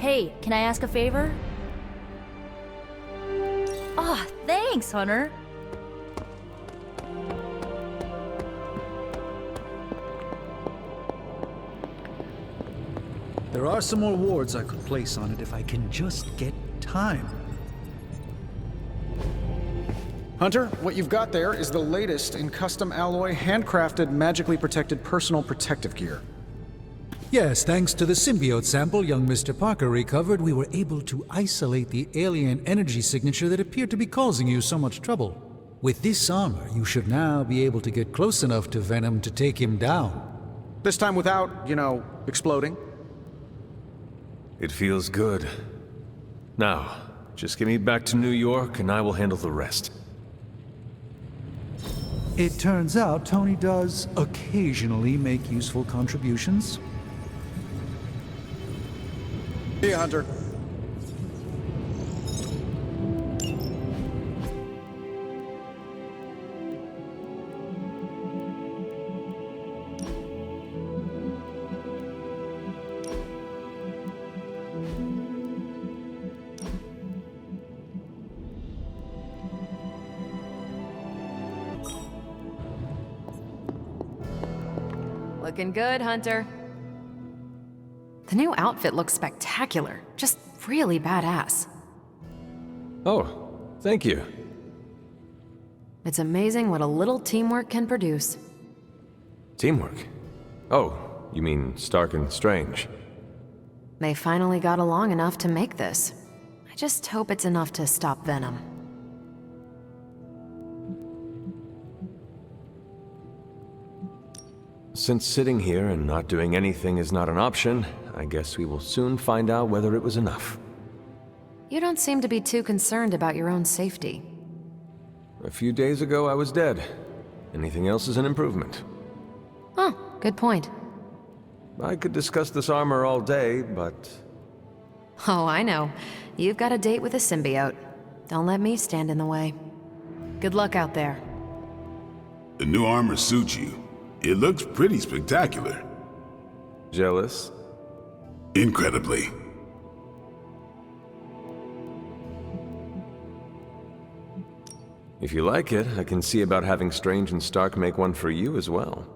Hey, can I ask a favor? Aw, thanks, Hunter. There are some more wards I could place on it if I can just get time. Hunter, what you've got there is the latest in custom alloy, handcrafted, magically protected personal protective gear. Yes, thanks to the symbiote sample young Mr. Parker recovered, we were able to isolate the alien energy signature that appeared to be causing you so much trouble. With this armor, you should now be able to get close enough to Venom to take him down. This time without, exploding. It feels good. Now, just get me back to New York and I will handle the rest. It turns out Tony does occasionally make useful contributions. See ya, Hunter. Looking good, Hunter. The new outfit looks spectacular. Just really badass. Oh, thank you. It's amazing what a little teamwork can produce. Teamwork? Oh, you mean Stark and Strange. They finally got along enough to make this. I just hope it's enough to stop Venom. Since sitting here and not doing anything is not an option, I guess we will soon find out whether it was enough. You don't seem to be too concerned about your own safety. A few days ago I was dead. Anything else is an improvement. Oh, good point. I could discuss this armor all day, but... Oh, I know. You've got a date with a symbiote. Don't let me stand in the way. Good luck out there. The new armor suits you. It looks pretty spectacular. Jealous? Incredibly. If you like it, I can see about having Strange and Stark make one for you as well.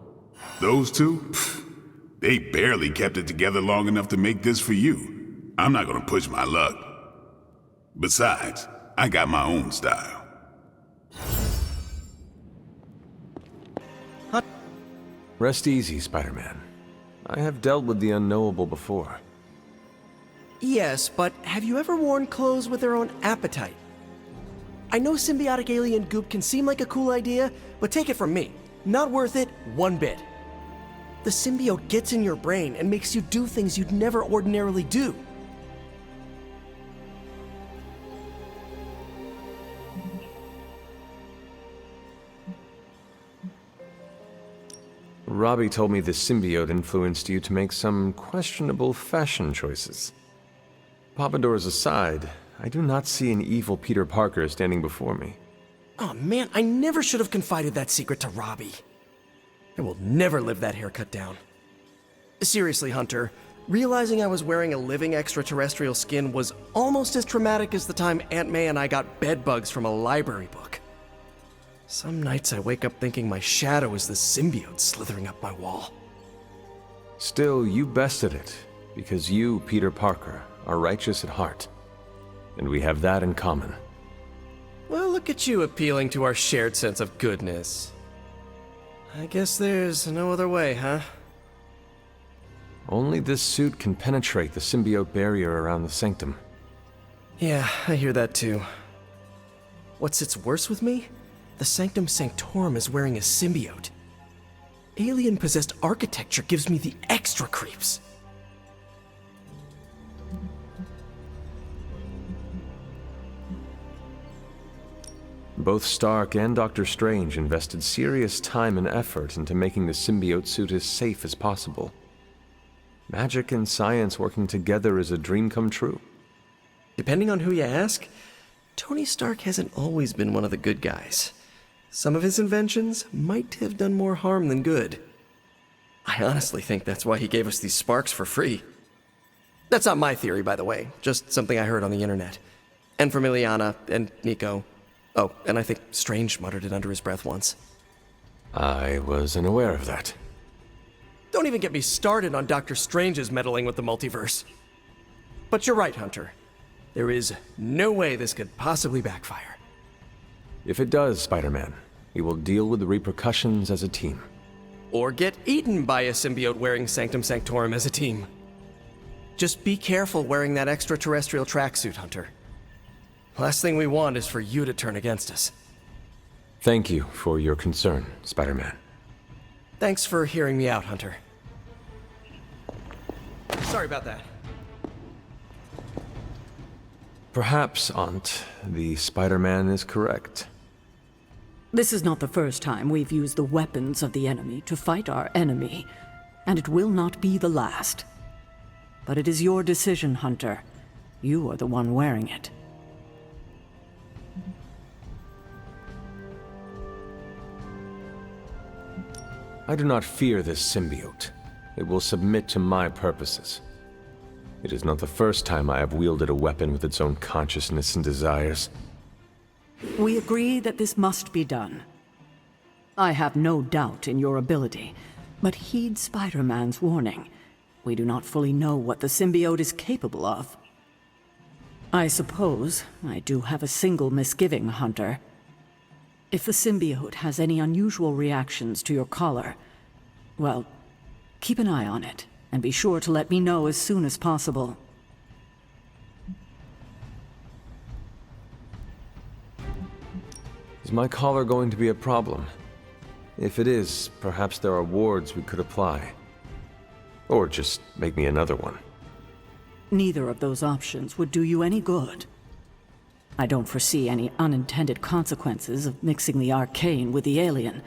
Those two? Pfft, they barely kept it together long enough to make this for you. I'm not gonna push my luck. Besides, I got my own style. Rest easy, Spider-Man. I have dealt with the unknowable before. Yes, but have you ever worn clothes with their own appetite? I know symbiotic alien goop can seem like a cool idea, but take it from me, not worth it one bit. The symbiote gets in your brain and makes you do things you'd never ordinarily do. Robbie told me the symbiote influenced you to make some questionable fashion choices. Pompadours aside, I do not see an evil Peter Parker standing before me. Oh man, I never should have confided that secret to Robbie. I will never live that haircut down. Seriously, Hunter, realizing I was wearing a living extraterrestrial skin was almost as traumatic as the time Aunt May and I got bed bugs from a library book. Some nights I wake up thinking my shadow is the symbiote slithering up my wall. Still, you bested it, because you, Peter Parker, are righteous at heart. And we have that in common. Well, look at you appealing to our shared sense of goodness. I guess there's no other way, huh? Only this suit can penetrate the symbiote barrier around the sanctum. Yeah, I hear that too. What sits worse with me? The Sanctum Sanctorum is wearing a symbiote. Alien-possessed architecture gives me the extra creeps. Both Stark and Dr. Strange invested serious time and effort into making the symbiote suit as safe as possible. Magic and science working together is a dream come true. Depending on who you ask, Tony Stark hasn't always been one of the good guys. Some of his inventions might have done more harm than good. I honestly think that's why he gave us these sparks for free. That's not my theory, by the way, just something I heard on the internet. And from Ileana and Nico. Oh, and I think Strange muttered it under his breath once. I wasn't aware of that. Don't even get me started on Doctor Strange's meddling with the multiverse. But you're right, Hunter. There is no way this could possibly backfire. If it does, Spider-Man, we will deal with the repercussions as a team. Or get eaten by a symbiote wearing Sanctum Sanctorum as a team. Just be careful wearing that extraterrestrial tracksuit, Hunter. Last thing we want is for you to turn against us. Thank you for your concern, Spider-Man. Thanks for hearing me out, Hunter. Sorry about that. Perhaps, Aunt, the Spider-Man is correct. This is not the first time we've used the weapons of the enemy to fight our enemy, and it will not be the last. But it is your decision, Hunter. You are the one wearing it. I do not fear this symbiote. It will submit to my purposes. It is not the first time I have wielded a weapon with its own consciousness and desires. We agree that this must be done. I have no doubt in your ability, but heed Spider-Man's warning. We do not fully know what the symbiote is capable of. I suppose I do have a single misgiving, Hunter. If the symbiote has any unusual reactions to your collar, well, keep an eye on it, and be sure to let me know as soon as possible. Is my collar going to be a problem? If it is, perhaps there are wards we could apply. Or just make me another one. Neither of those options would do you any good. I don't foresee any unintended consequences of mixing the arcane with the alien,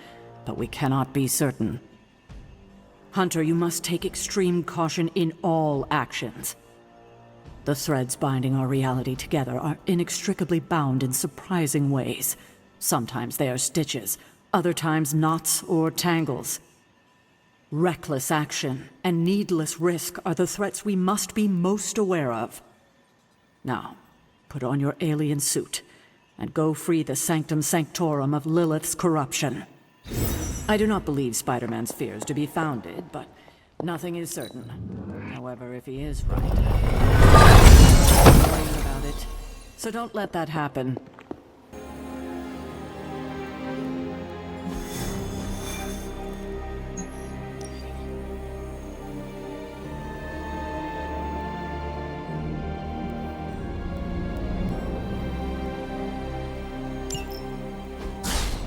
but we cannot be certain. Hunter, you must take extreme caution in all actions. The threads binding our reality together are inextricably bound in surprising ways. Sometimes they are stitches, other times knots or tangles. Reckless action and needless risk are the threats we must be most aware of. Now, put on your alien suit and go free the Sanctum Sanctorum of Lilith's corruption. I do not believe Spider-Man's fears to be founded, but nothing is certain. However, if he is right, I'm worrying about it. So don't let that happen.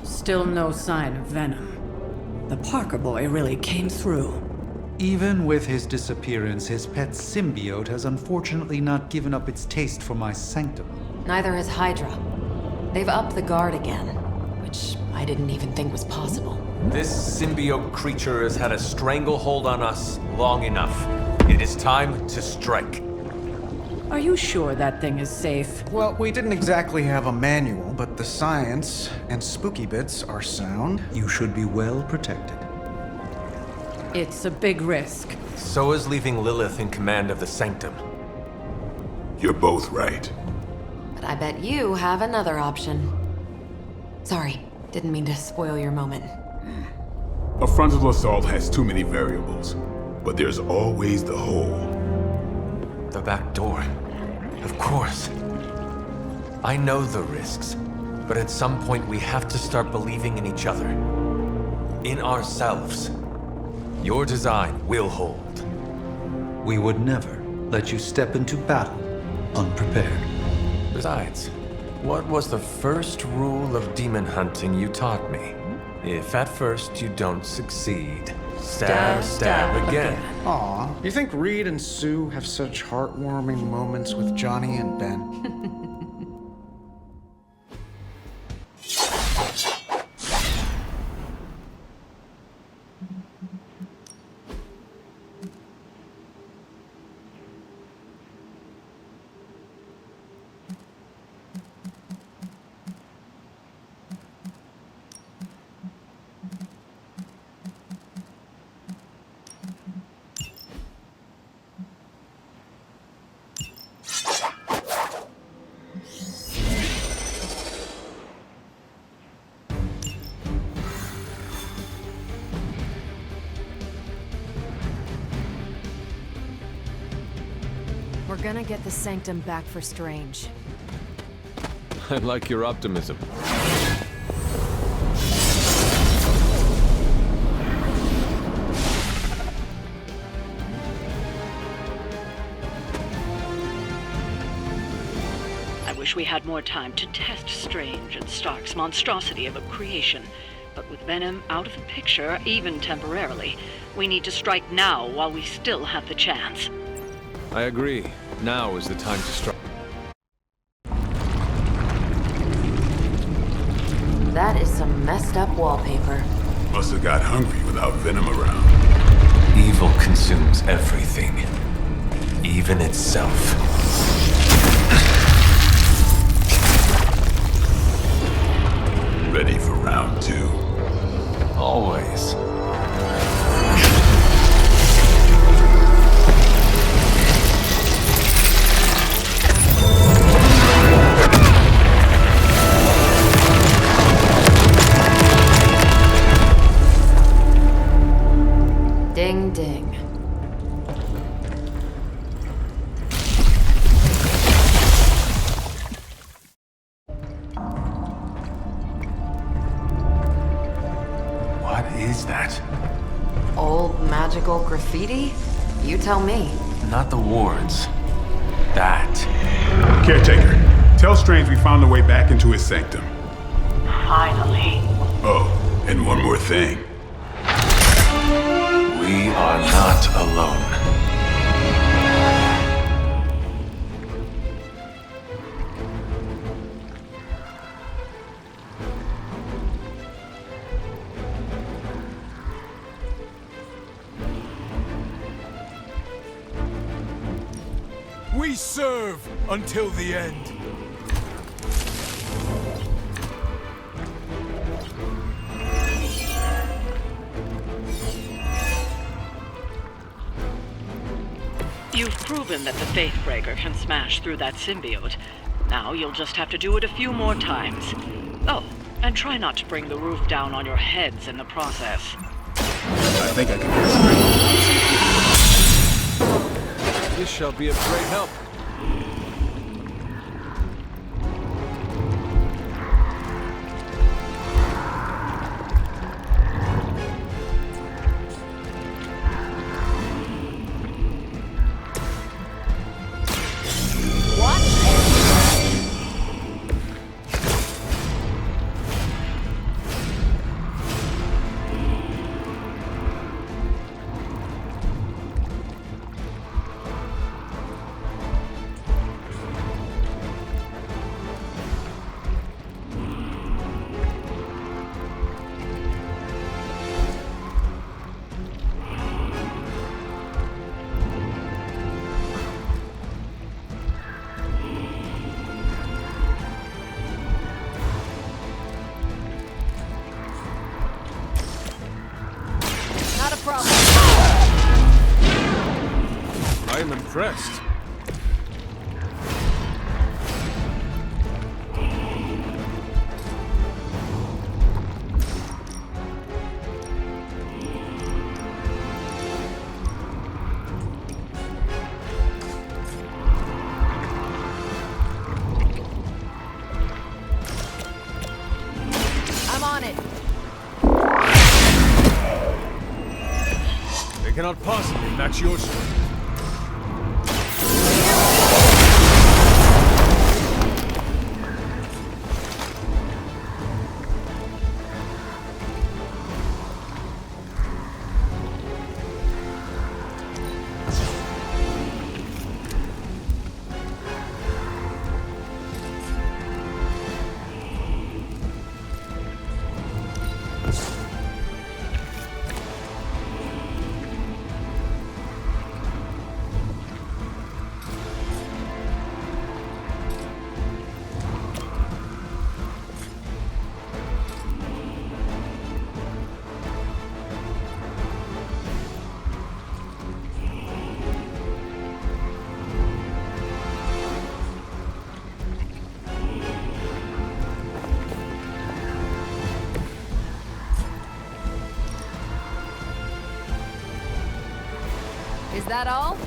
Still no sign of Venom. The Parker boy really came through. Even with his disappearance, his pet symbiote has unfortunately not given up its taste for my sanctum. Neither has Hydra. They've upped the guard again, which I didn't even think was possible. This symbiote creature has had a stranglehold on us long enough. It is time to strike. Are you sure that thing is safe? Well, we didn't exactly have a manual, but the science and spooky bits are sound. You should be well protected. It's a big risk. So is leaving Lilith in command of the Sanctum. You're both right. But I bet you have another option. Sorry, didn't mean to spoil your moment. A frontal assault has too many variables, but there's always the hole. The back door. Of course. I know the risks, but at some point we have to start believing in each other. In ourselves. Your design will hold. We would never let you step into battle unprepared. Besides, what was the first rule of demon hunting you taught me? If at first you don't succeed, stab again. Aw, you think Reed and Sue have such heartwarming moments with Johnny and Ben? We're gonna get the Sanctum back for Strange. I like your optimism. I wish we had more time to test Strange and Stark's monstrosity of a creation. But with Venom out of the picture, even temporarily, we need to strike now while we still have the chance. I agree. Now is the time to strike. That is some messed up wallpaper. Must have got hungry without Venom around. Evil consumes everything, even itself. Ready for round 2? Always. Ding ding. What is that? Old magical graffiti? You tell me. Not the wards. That. Caretaker, tell Strange we found a way back into his sanctum. Finally. Oh, and one more thing. We are not alone. We serve until the end. You've proven that the Faithbreaker can smash through that symbiote. Now you'll just have to do it a few more times. Oh, and try not to bring the roof down on your heads in the process. I think I can get This shall be of great help. I am impressed. I'm on it. They cannot possibly match your strength. Is that all?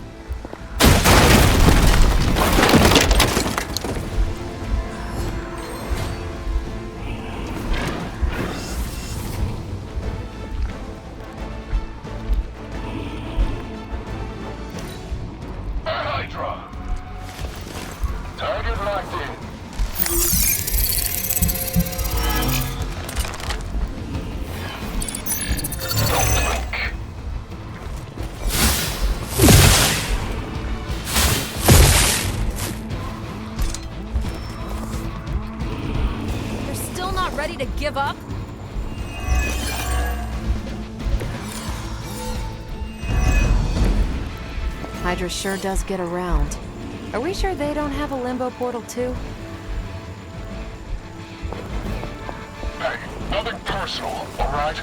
give up? Hydra sure does get around. Are we sure they don't have a limbo portal too? Hey, nothing personal, alright?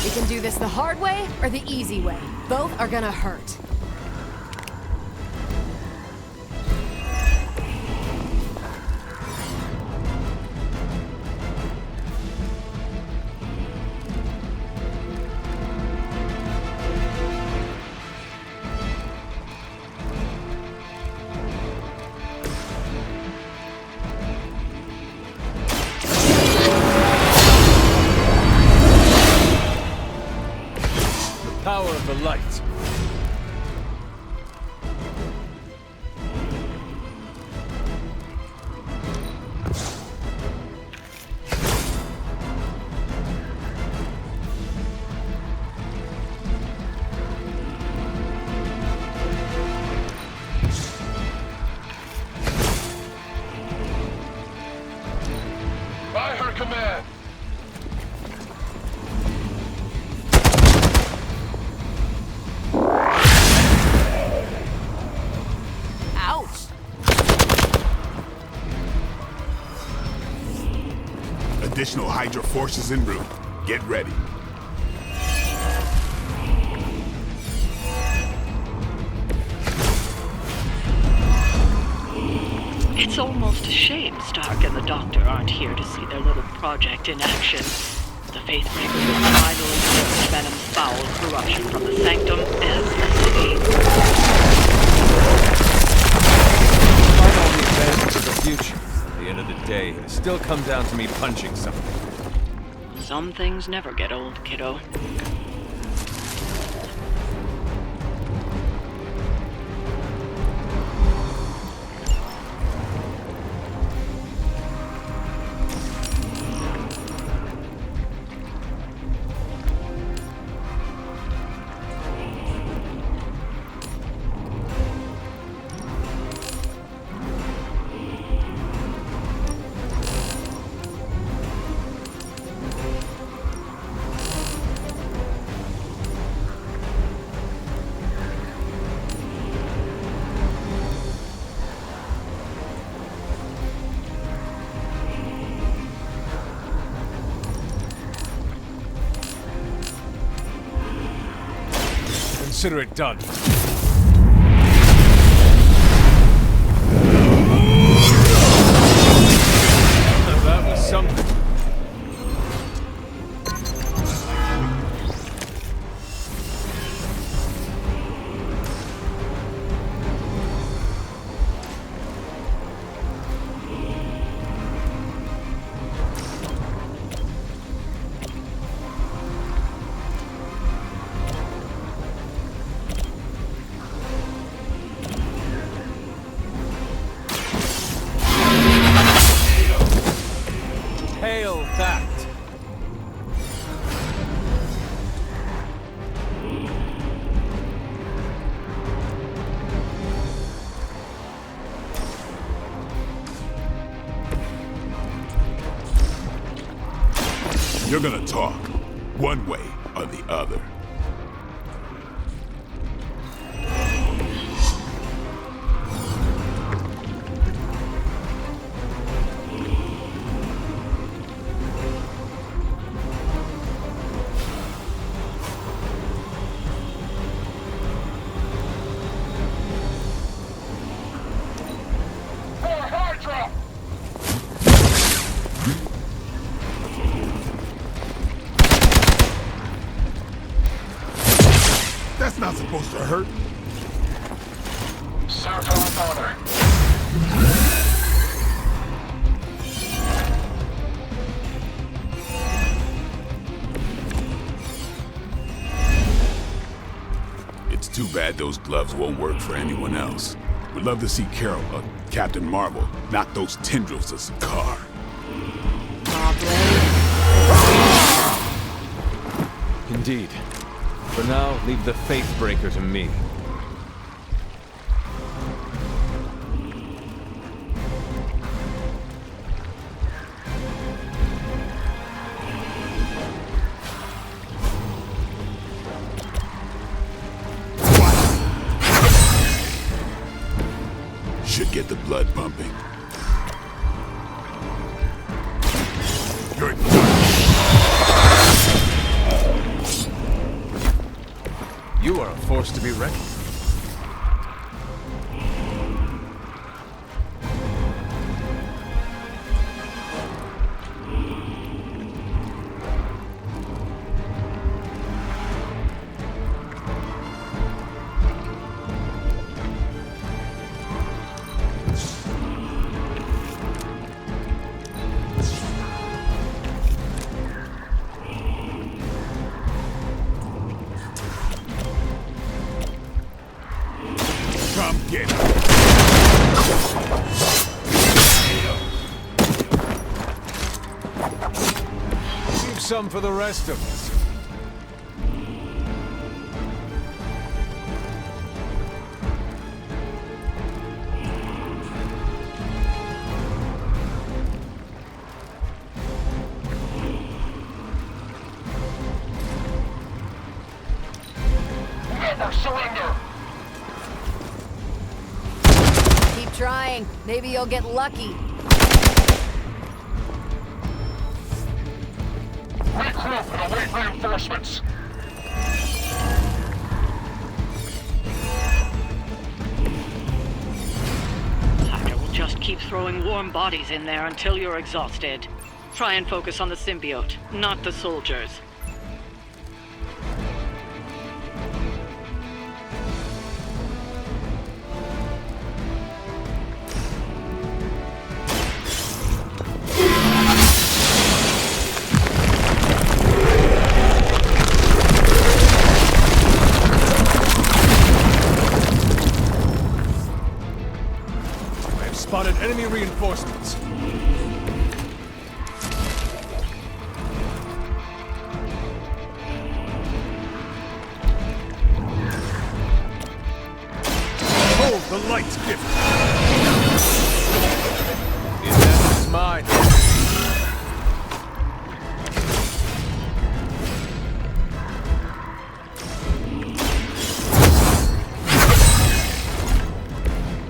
We can do this the hard way or the easy way. Both are gonna hurt. Power of the light. By her command. Ouch! Additional Hydra forces en route. Get ready. It's almost a shame Stark and the Doctor aren't here to see their little project in action. The Faithbreaker will finally lift Venom's foul corruption from the Sanctum and the city. Despite all the advances of the future, at the end of the day, it still comes down to me punching something. Some things never get old, kiddo. Consider it done. That was something. Hail fact. You're gonna talk, one way or the other. That's not supposed to hurt. Serve her with honor. It's too bad those gloves won't work for anyone else. Would love to see Carol, Captain Marvel, knock those tendrils of Sakaar. Indeed. For now, leave the Faithbreaker to me. Should get the blood pumping. You're done. You are a force to be reckoned with. Come get it. Leave some for the rest of us. Never surrender! Keep trying. Maybe you'll get lucky. Regroup and await reinforcements! Hydra will just keep throwing warm bodies in there until you're exhausted. Try and focus on the symbiote, not the soldiers. I have spotted enemy reinforcements. Hold the light's gift. The advantage is mine.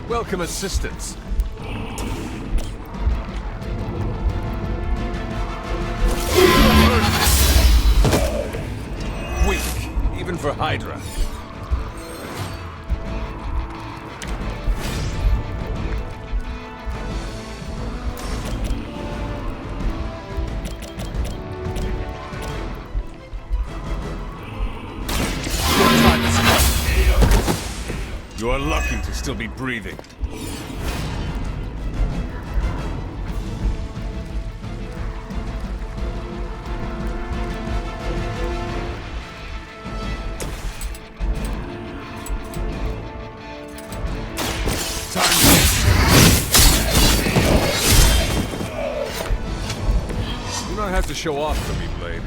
Welcome assistance. Weak, even for Hydra. You are lucky to still be breathing. You don't have to show off for me, Blade.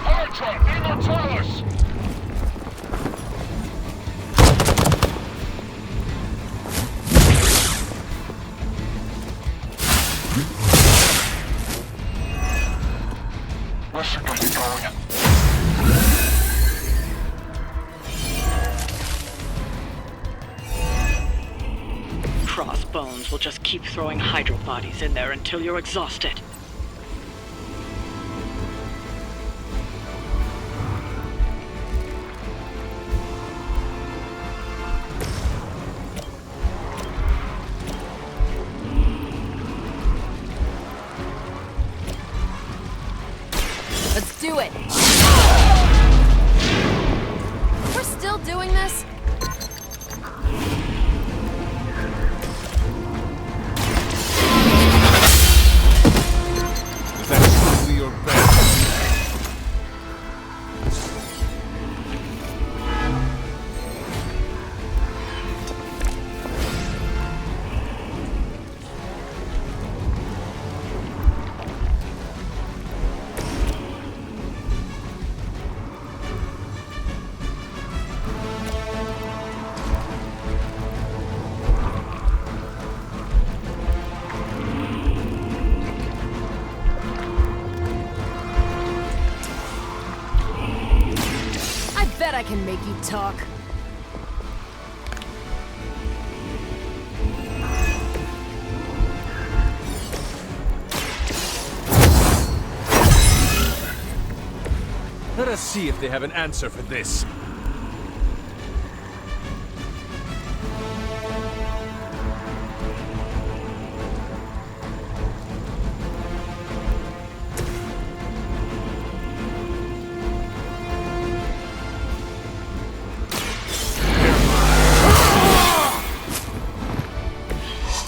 Hydra, Immortalis! Where's she going? Crossbones will just keep throwing Hydra bodies in there until you're exhausted. can make you talk. Let us see if they have an answer for this.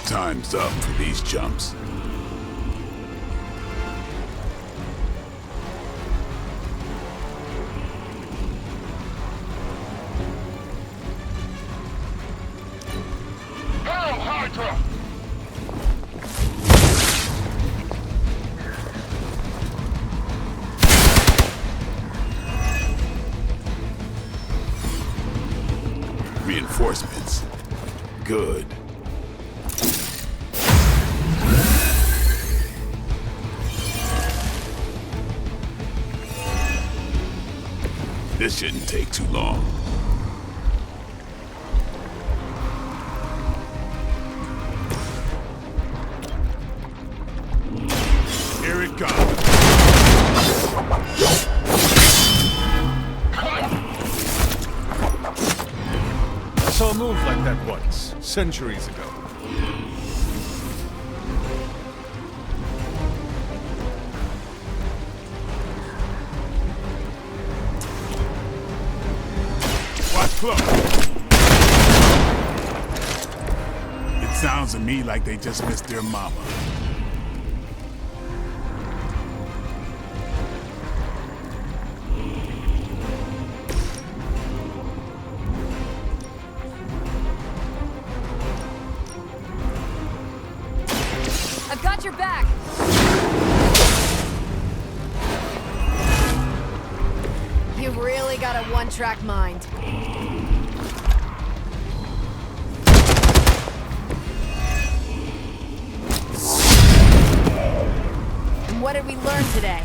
Time's up for these chumps. Hail Hydra! Reinforcements. Good. This shouldn't take too long. Here it comes. I saw a move like that once, centuries ago. Watch close. It sounds to me like they just missed their mama. I've got your back! You've really got a one-track mind. And what did we learn today?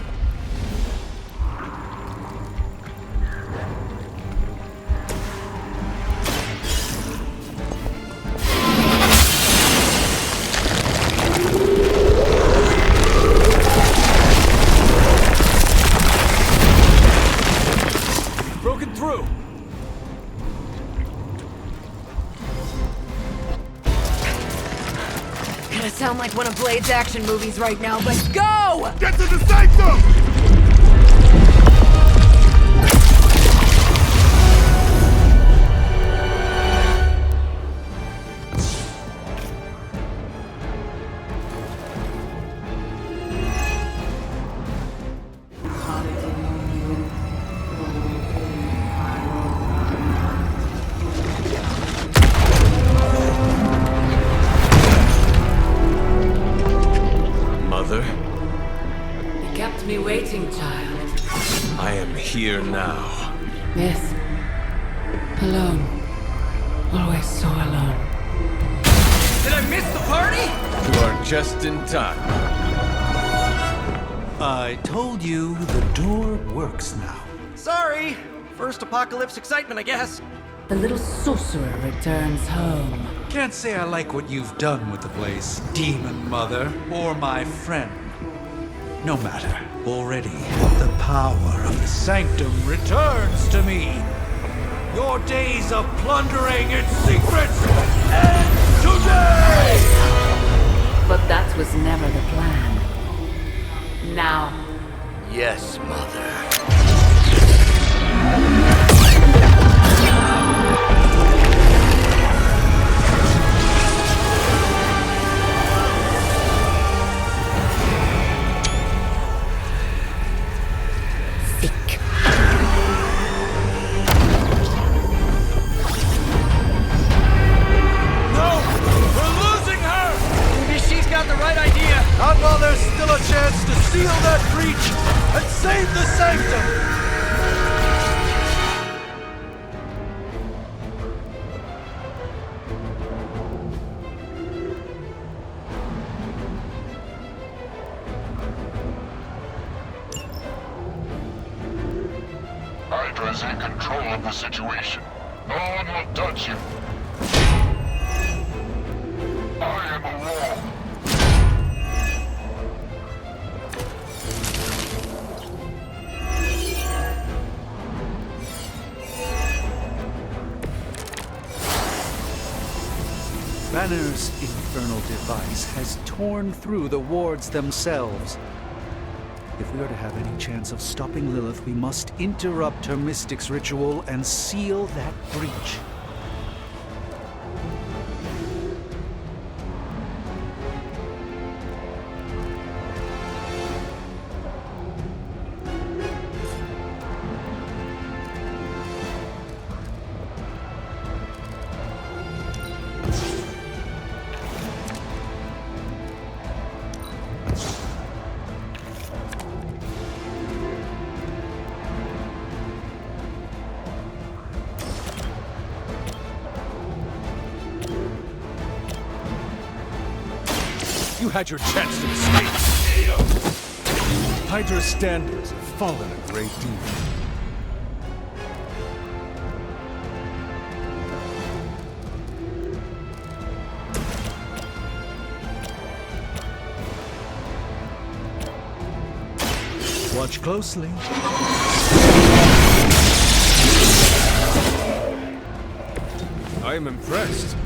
Broken through! Gonna sound like one of Blade's action movies right now, but go! Get to the sanctum! Mother, You kept me waiting, child. I am here now. Yes. Alone. Always so alone. Did I miss the party? You are just in time. I told you the door works now. Sorry. First apocalypse excitement, I guess. The little sorcerer returns home. Can't say I like what you've done with the place, Demon Mother, or my friend. No matter. Already, the power of the Sanctum returns to me. Your days of plundering its secrets end today! But that was never the plan. Now, Yes, Mother. sick. No! We're losing her! Maybe she's got the right idea. Not while there's still a chance to seal that breach and save the Sanctum! Hydra is in control of the situation. No one will touch you. I am a wall. Banner's infernal device has torn through the wards themselves. If we are to have any chance of stopping Lilith, we must interrupt her mystic's ritual and seal that breach. You had your chance to escape. Hydra's standards have fallen a great deal. Watch closely. I am impressed.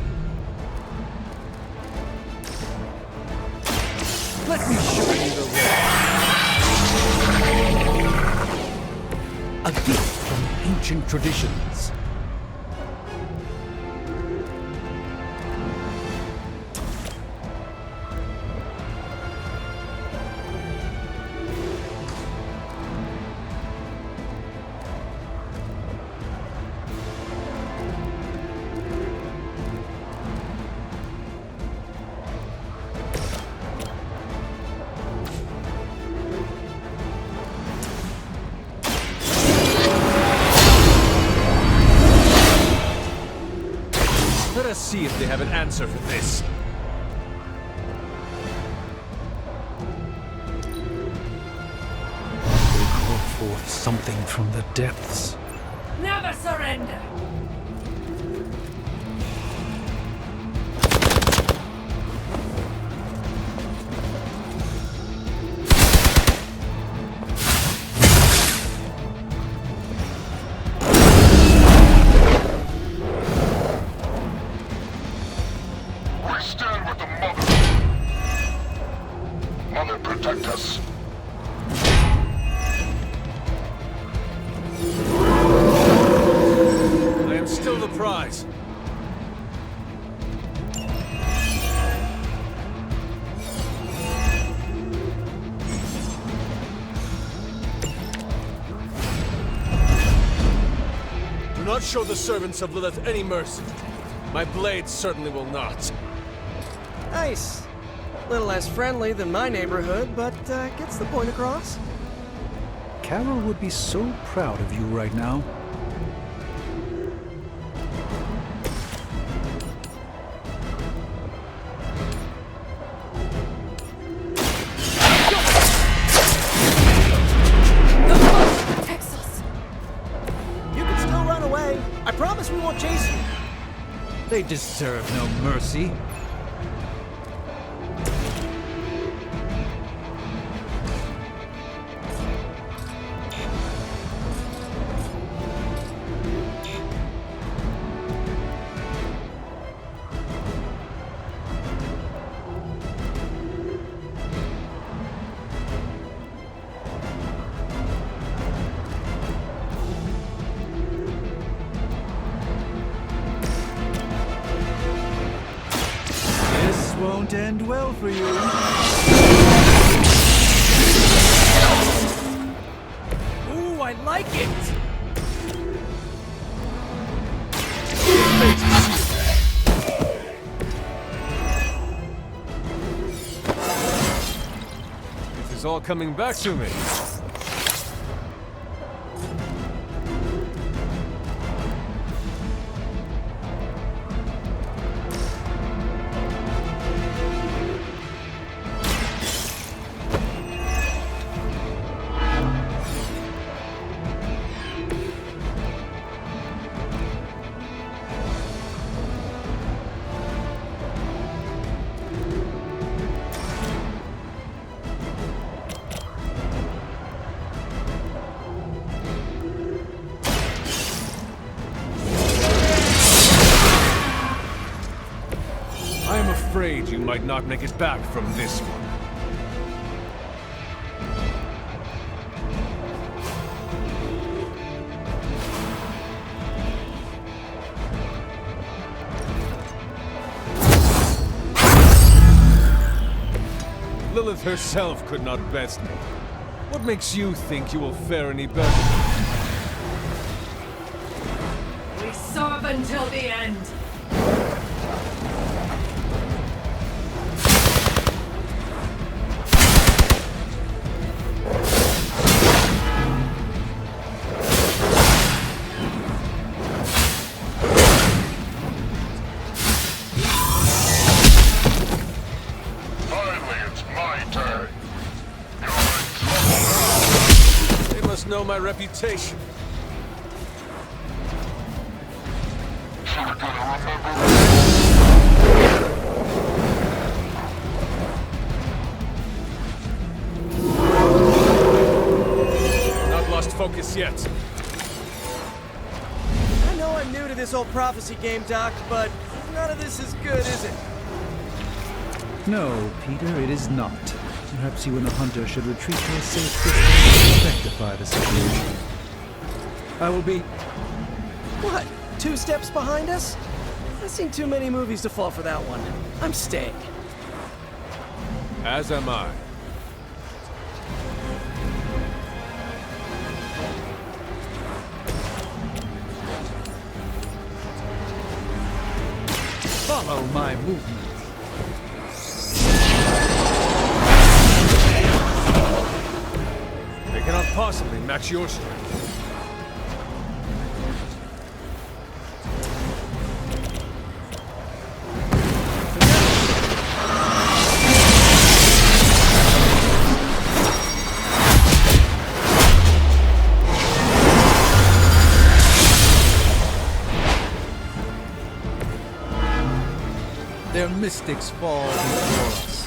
Let me show you the way. A gift from ancient traditions. Let us see if they have an answer for this. They call forth something from the depths. Never surrender! We stand with the Mother. Mother, protect us. I am still the prize. Do not show the servants of Lilith any mercy. My blade certainly will not. Nice. Little less friendly than my neighborhood, but gets the point across. Carol would be so proud of you right now. Protects us. You can still run away. I promise we won't chase you. They deserve no mercy. This won't end well for you. Ooh, I like it. This is all coming back to me. afraid you might not make it back from this one. Lilith herself could not best me. What makes you think you will fare any better? We serve until the end. Know my reputation. Not lost focus yet. I know I'm new to this old prophecy game, Doc, but none of this is good, is it? No, Peter, it is not. Perhaps you and the hunter should retreat to a safe distance to rectify the situation. I will be... What? 2 steps behind us? I've seen too many movies to fall for that one. I'm staying. As am I. Follow my movement. They cannot possibly match your strength. Their mystics fall before us.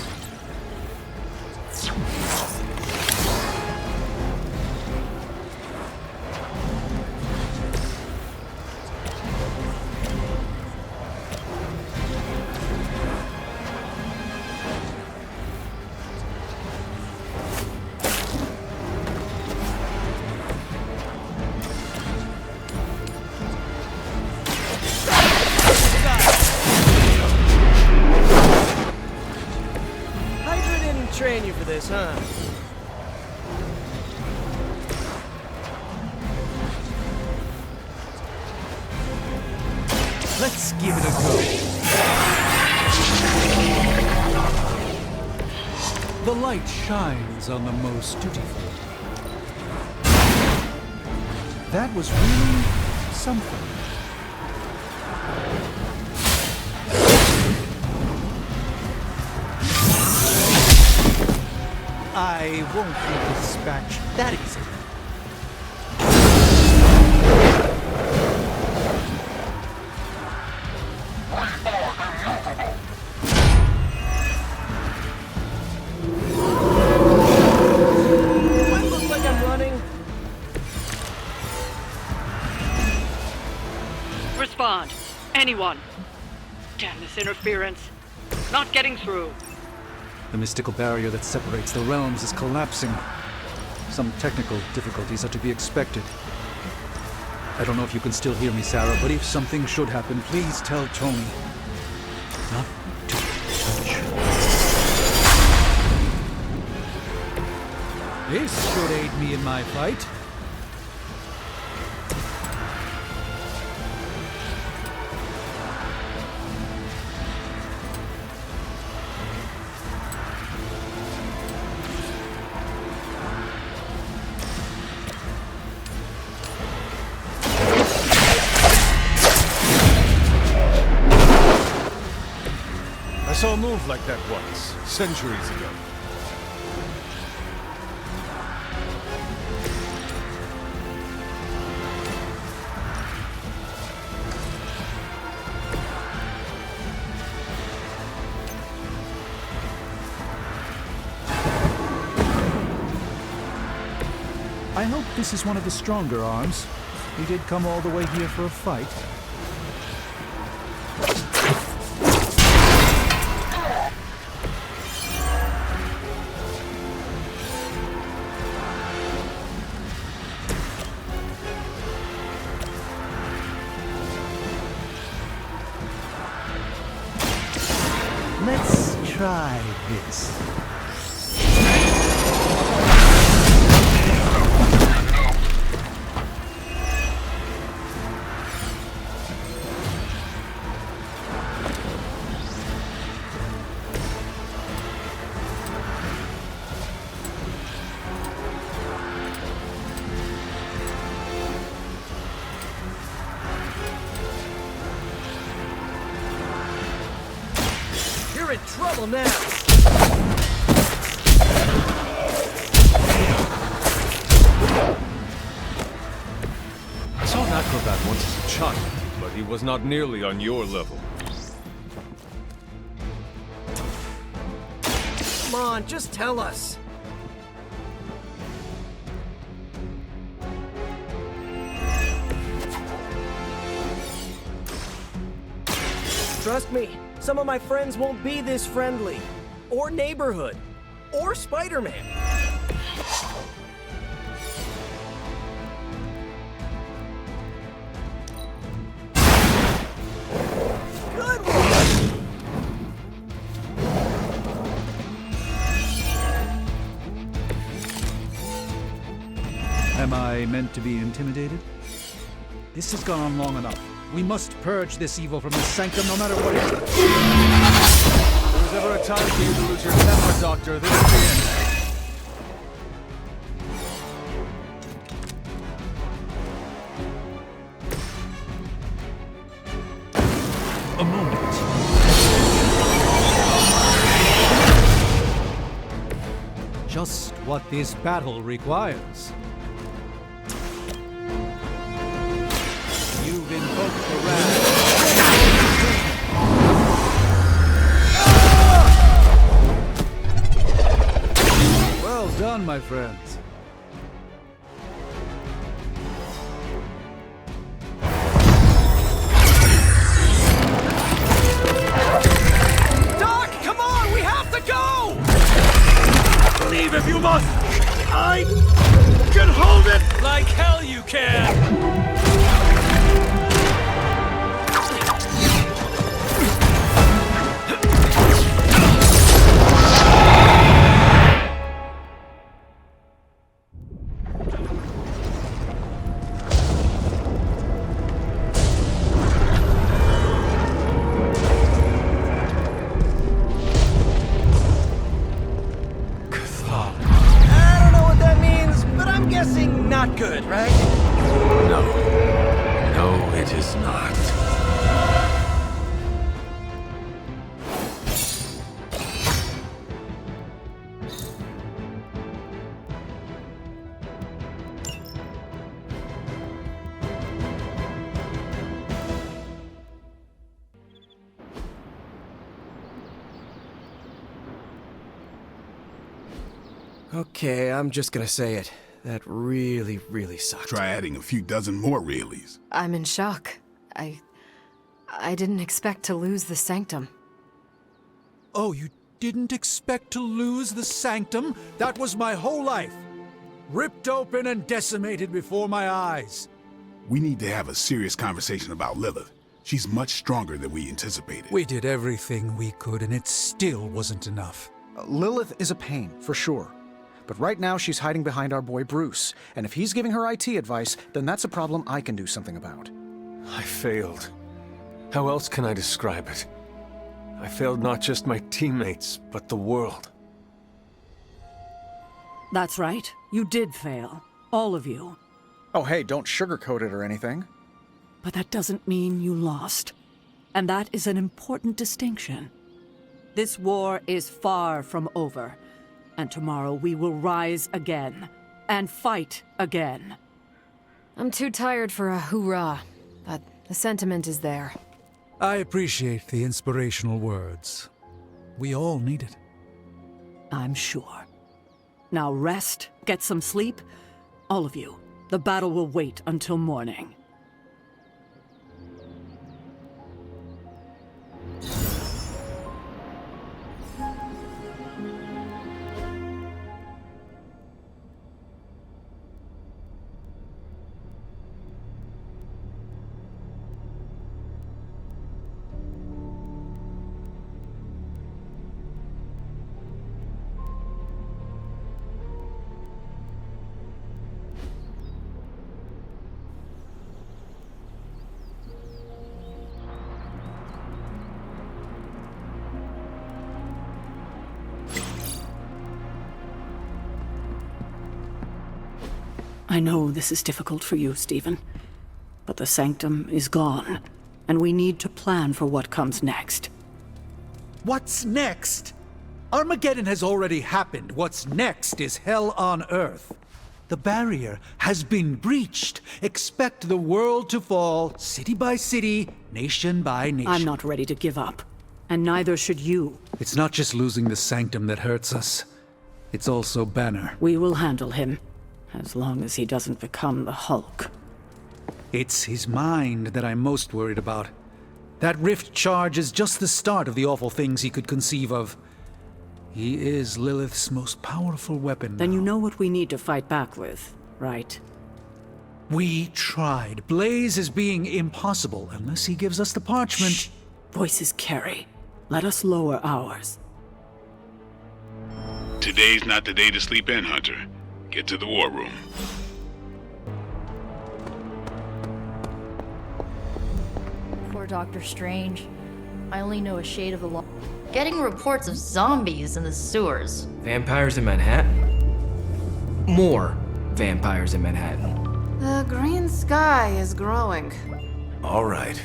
Train you for this, huh? Let's give it a go. The light shines on the most dutiful. That was really something. I won't be dispatched that easily. Do I look like I'm running? Respond. Anyone. Damn this interference. Not getting through. The mystical barrier that separates the realms is collapsing. Some technical difficulties are to be expected. I don't know if you can still hear me, Sarah, but if something should happen, please tell Tony not to touch. This should aid me in my fight. I saw a move like that once, centuries ago. I hope this is one of the stronger arms. We did come all the way here for a fight. Let's try this. You're in trouble now! I saw an acrobat once as a child, but he was not nearly on your level. Come on, just tell us! Trust me, some of my friends won't be this friendly. Or neighborhood. Or Spider-Man. Good one! Am I meant to be intimidated? This has gone on long enough. We must purge this evil from the sanctum no matter what it is. If there was ever a time for you to lose your temper, Doctor, this is the end. A moment. Just what this battle requires. You've invoked the wrath. Well done, my friends. Doc, come on! We have to go! Leave if you must! I can hold it! Like hell you can! I don't know what that means, but I'm guessing not good, right? No. No, it is not. Okay, I'm just gonna say it. That really, really sucked. Try adding a few dozen more reallys. I'm in shock. I didn't expect to lose the sanctum. Oh, you didn't expect to lose the sanctum? That was my whole life. Ripped open and decimated before my eyes. We need to have a serious conversation about Lilith. She's much stronger than we anticipated. We did everything we could, and it still wasn't enough. Lilith is a pain, for sure. But right now she's hiding behind our boy Bruce, and if he's giving her IT advice, then that's a problem I can do something about. I failed. How else can I describe it? I failed not just my teammates, but the world. That's right. You did fail. All of you. Oh hey, don't sugarcoat it or anything. But that doesn't mean you lost. And that is an important distinction. This war is far from over. And tomorrow we will rise again. And fight again. I'm too tired for a hoorah, but the sentiment is there. I appreciate the inspirational words. We all need it. I'm sure. Now rest, get some sleep. All of you. The battle will wait until morning. I know this is difficult for you, Stephen, but the Sanctum is gone, and we need to plan for what comes next. What's next? Armageddon has already happened. What's next is hell on Earth. The barrier has been breached. Expect the world to fall, city by city, nation by nation. I'm not ready to give up, and neither should you. It's not just losing the Sanctum that hurts us. It's also Banner. We will handle him, as long as he doesn't become the Hulk. It's his mind that I'm most worried about. That rift charge is just the start of the awful things he could conceive of. He is Lilith's most powerful weapon Then now. you know what we need to fight back with, right? We tried. Blaze is being impossible unless he gives us the parchment. Shh. Voices carry. Let us lower ours. Today's not the day to sleep in, Hunter. Get to the war room. Poor Dr. Strange. I only know a shade of the law. Getting reports of zombies in the sewers. Vampires in Manhattan? More vampires in Manhattan. The green sky is growing. All right.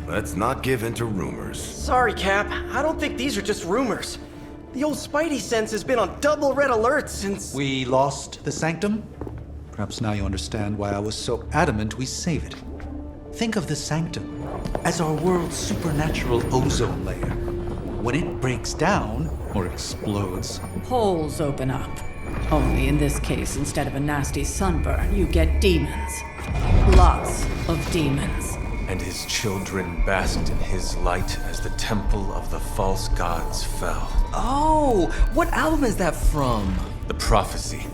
Let's not give in to rumors. Sorry, Cap. I don't think these are just rumors. The old Spidey sense has been on double red alert since... We lost the Sanctum? Perhaps now you understand why I was so adamant we save it. Think of the Sanctum as our world's supernatural ozone layer. When it breaks down, or explodes... Holes open up. Only in this case, instead of a nasty sunburn, you get demons. Lots of demons. And his children basked in his light as the temple of the false gods fell. Oh, what album is that from? The prophecy.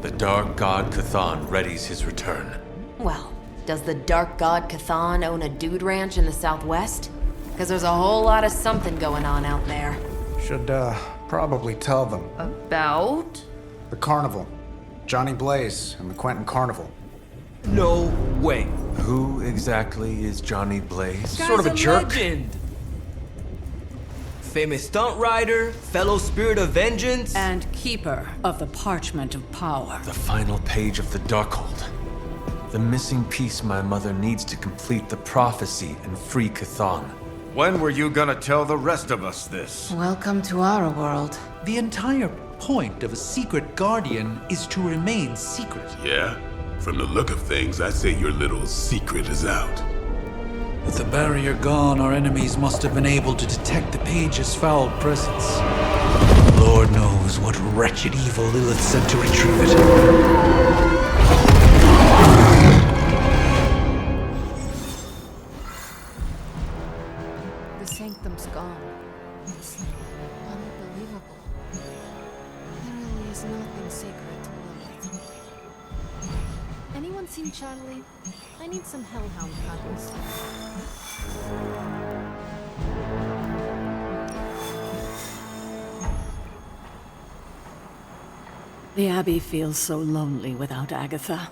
The dark god Cthon readies his return. Well, does the dark god Cthon own a dude ranch in the Southwest? Because there's a whole lot of something going on out there. Should, probably tell them. About? The carnival. Johnny Blaze and the Quentin Carnival. No way. Who exactly is Johnny Blaze? Sort of a jerk. Legend. Famous stunt rider, fellow spirit of vengeance, and keeper of the parchment of power. The final page of the Darkhold. The missing piece my mother needs to complete the prophecy and free Cthon. When were you gonna tell the rest of us this? Welcome to our world. The entire point of a secret guardian is to remain secret. Yeah? From the look of things, I say your little secret is out. With the barrier gone, our enemies must have been able to detect the page's foul presence. Lord knows what wretched evil Lilith sent to retrieve it. The Sanctum's gone. It's unbelievable. There really is nothing sacred to Lilith. Anyone seen Charlie? I need some hellhound copies. The Abbey feels so lonely without Agatha.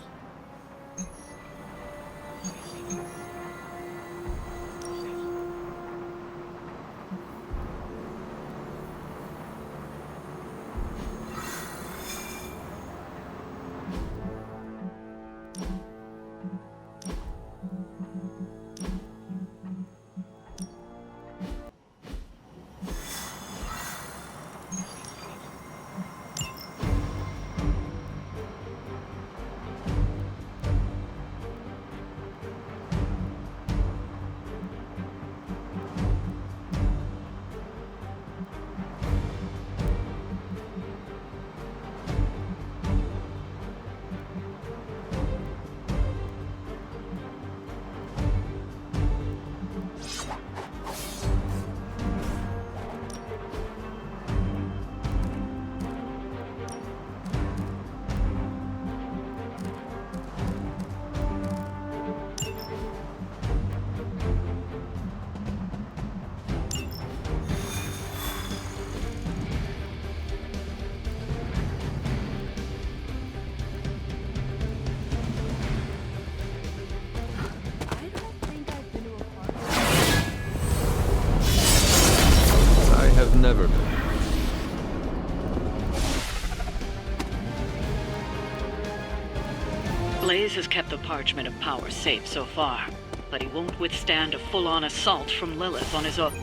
Blaze has kept the Parchment of Power safe so far, but he won't withstand a full-on assault from Lilith on his own.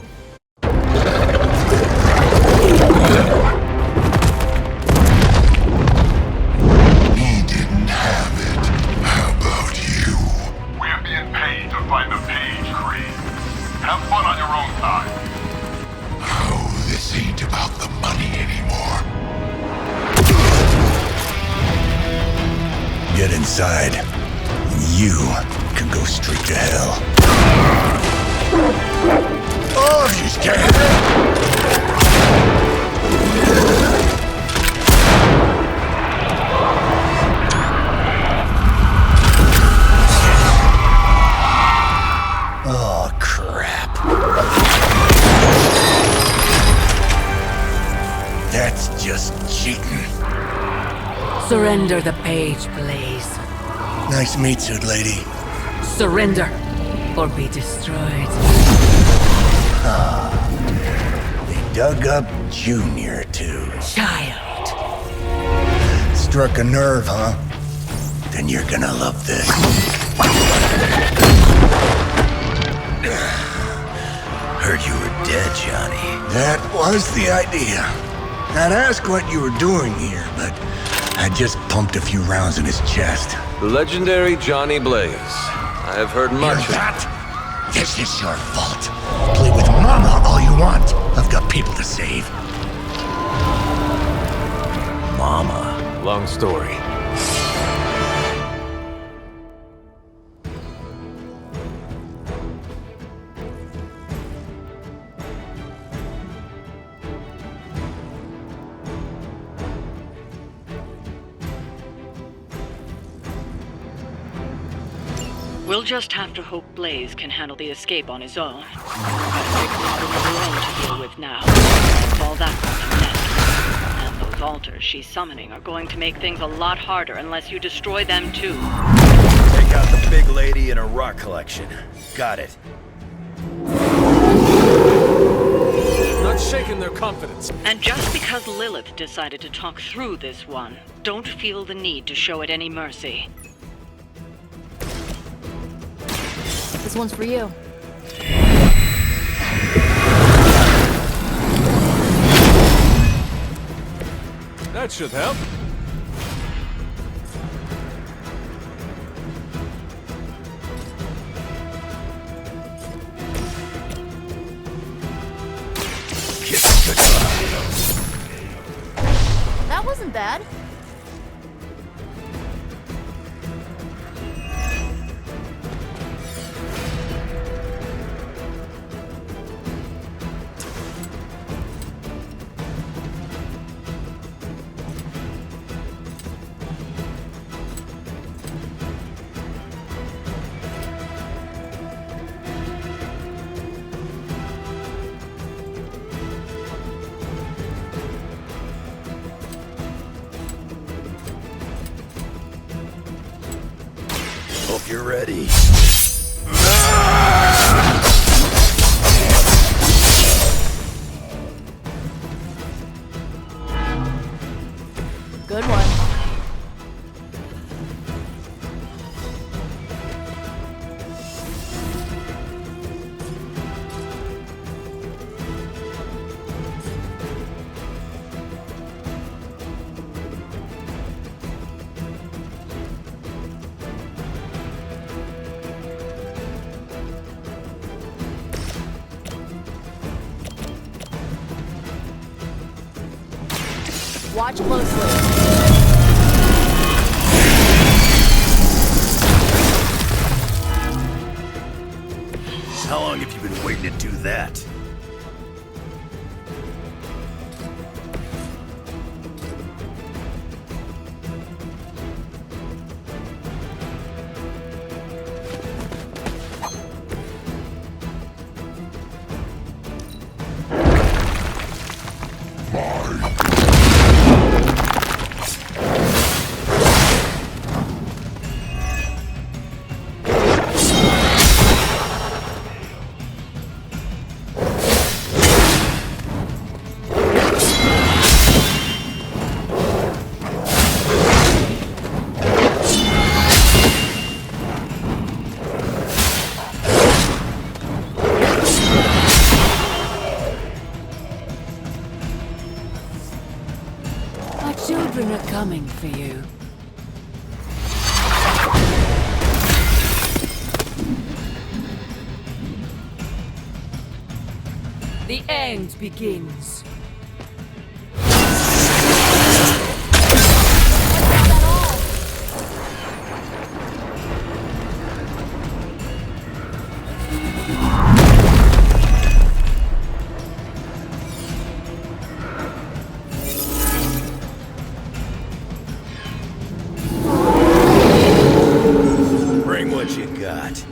He didn't have it. How about you? We're being paid to find the Page Creed. Have fun on your own time. Oh, this ain't about the money anymore. Get inside. You can go straight to hell. Oh, she's scared. Oh, crap. That's just cheating. Surrender the page, Blaze. Nice meat suit, lady. Surrender, or be destroyed. Ah, they dug up Junior, too. Child. Struck a nerve, huh? Then you're gonna love this. Heard you were dead, Johnny. That was the idea. I'd ask what you were doing here, but I just pumped a few rounds in his chest. The legendary Johnny Blaze. I have heard much Hear that? This is your fault. Play with Mama all you want. I've got people to save. Mama. Long story. We'll just have to hope Blaze can handle the escape on his own. Big problem of her own to deal with now. That's all that going to meant. And those altars she's summoning are going to make things a lot harder unless you destroy them too. Take out the big lady and her rock collection. Got it. Not shaking their confidence. And just because Lilith decided to talk through this one, don't feel the need to show it any mercy. This one's for you. That should help. That wasn't bad. Hope you're ready. Good one. Watch closely. How long have you been waiting to do that? children are coming for you. The end begins. Bring what you got.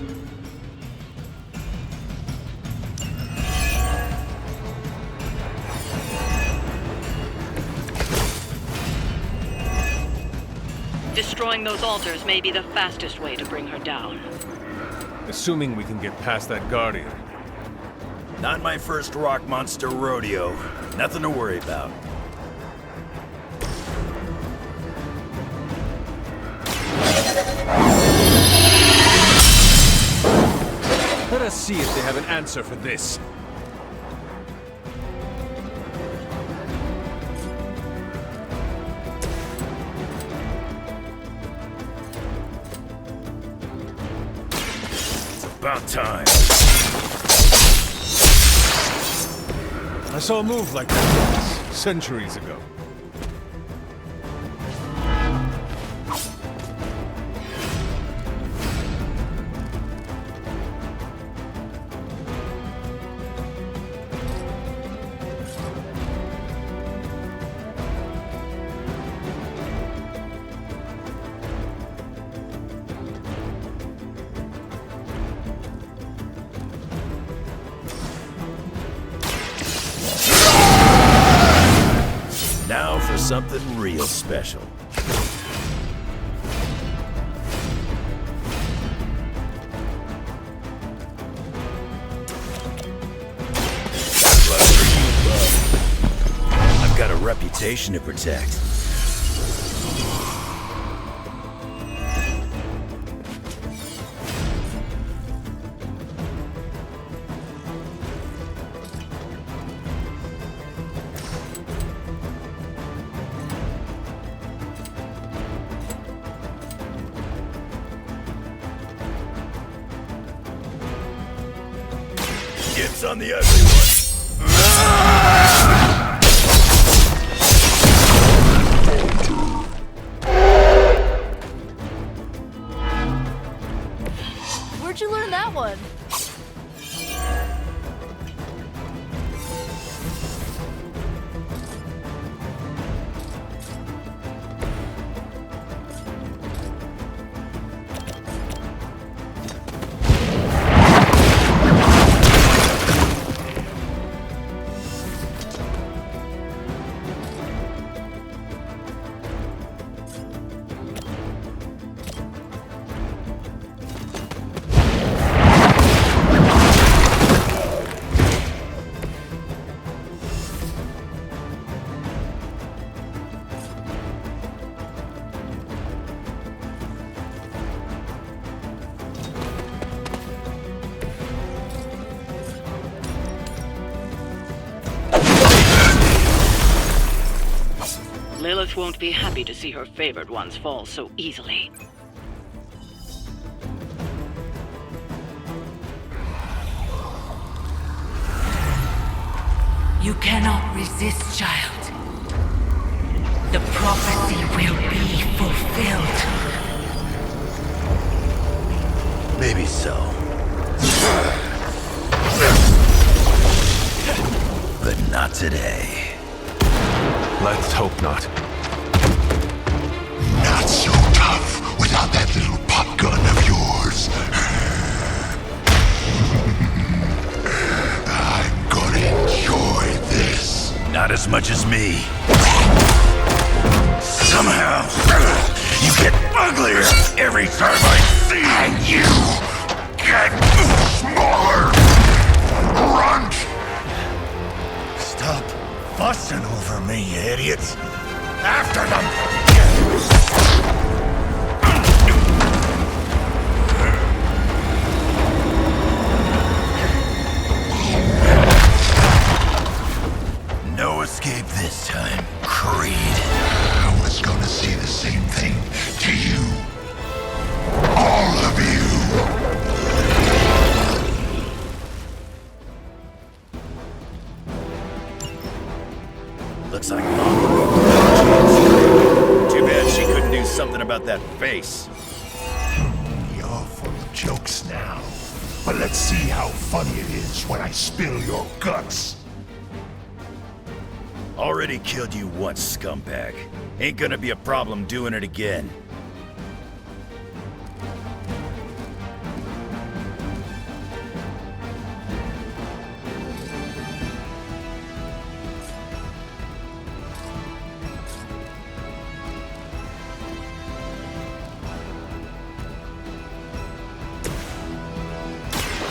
Destroying those altars may be the fastest way to bring her down. Assuming we can get past that Guardian. Not my first rock monster rodeo. Nothing to worry about. Let us see if they have an answer for this. About time. I saw a move like that once, centuries ago. Now for something real special. Luck for you, bub. I've got a reputation to protect. Dibs on the ugly one. Where'd you learn that one? Lilith won't be happy to see her favored ones fall so easily. You cannot resist, child. The prophecy will be fulfilled. Maybe so. But not today. Let's hope not. Not so tough without that little pop gun of yours. I'm gonna enjoy this. Not as much as me. Somehow, you get uglier every time I see you. And you get smaller. Runt! Stop fussing over me, you idiots. After them! No escape this time, Creed. Looks like Mom. Too bad she couldn't do something about that face. You're full of jokes now. But let's see how funny it is when I spill your guts. Already killed you once, scumbag. Ain't gonna be a problem doing it again.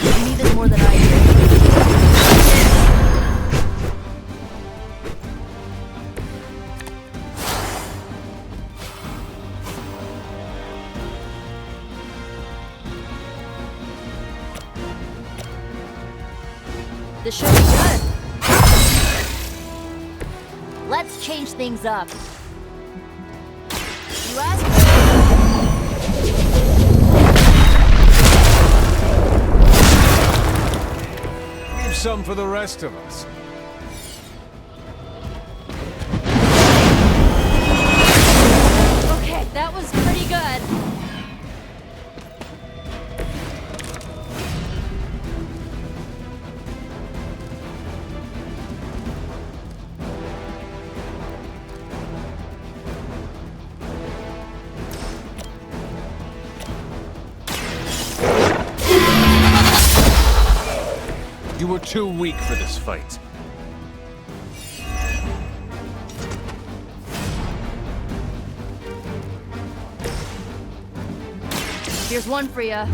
You need this more than I do. This should be good. Let's change things up. You asked me. Leave some for the rest of us. Okay, that was pretty good. You were too weak for this fight. Here's one for ya.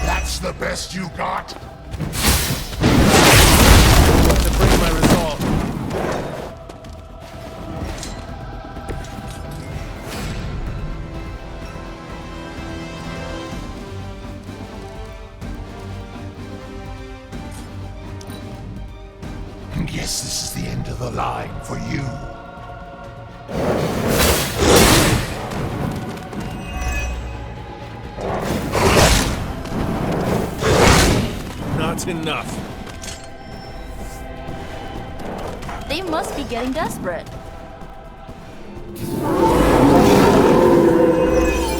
That's the best you got? To bring my resolve. Guess this is the end of the line for you. Not enough. They must be getting desperate.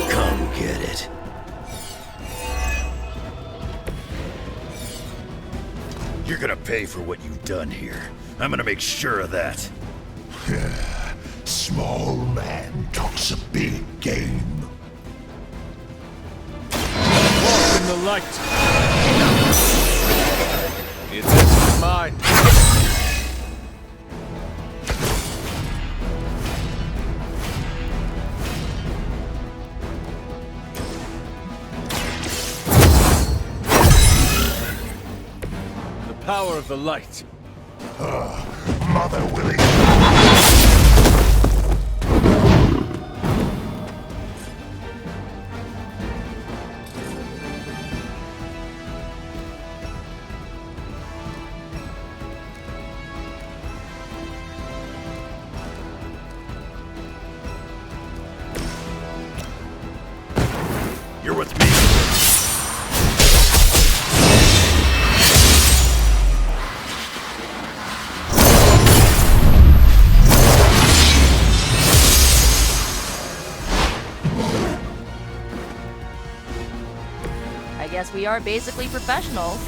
Come get it. You're gonna pay for what you've done here. I'm gonna make sure of that. Small man talks a big game. Walk in the light. The attention is mine. The power of the light. Mother Willie. You're with me. I guess we are basically professionals.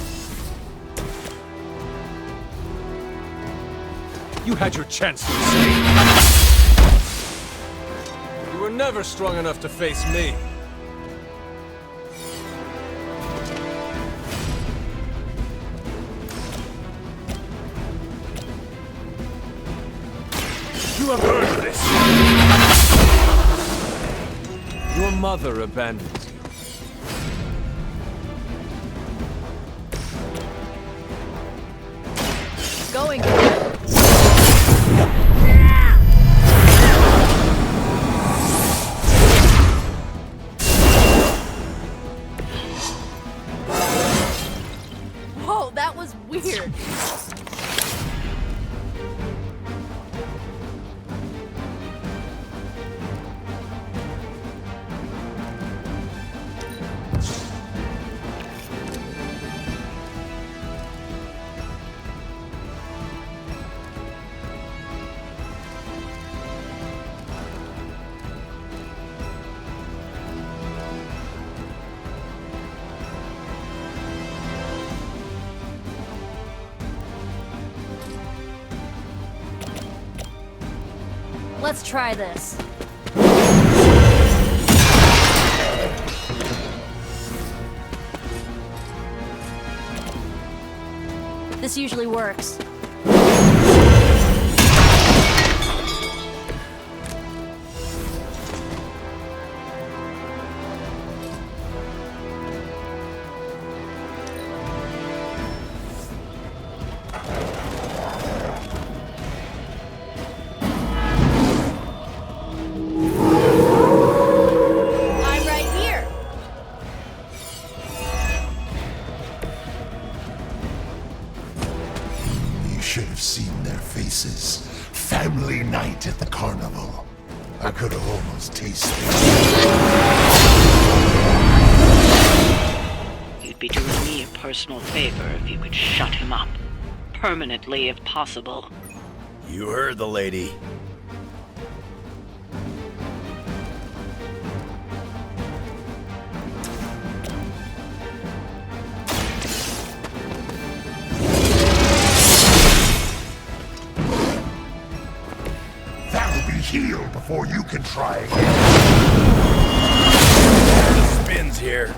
You had your chance to escape. You were never strong enough to face me. You have earned this! Your mother abandoned you. Going for it. Whoa, that was weird. Let's try this. This usually works. I'm right here. You should have seen their faces. Family night at the carnival. I could have almost tasted it. You'd be doing me a personal favor if you could shut him up. Permanently, if possible. You heard the lady. That'll be healed before you can try again. The spin's here.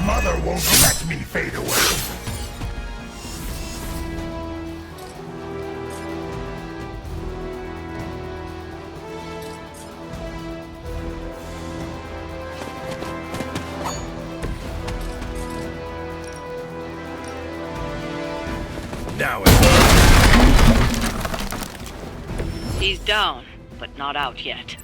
Mother won't let me fade away. Now He's down, but not out yet.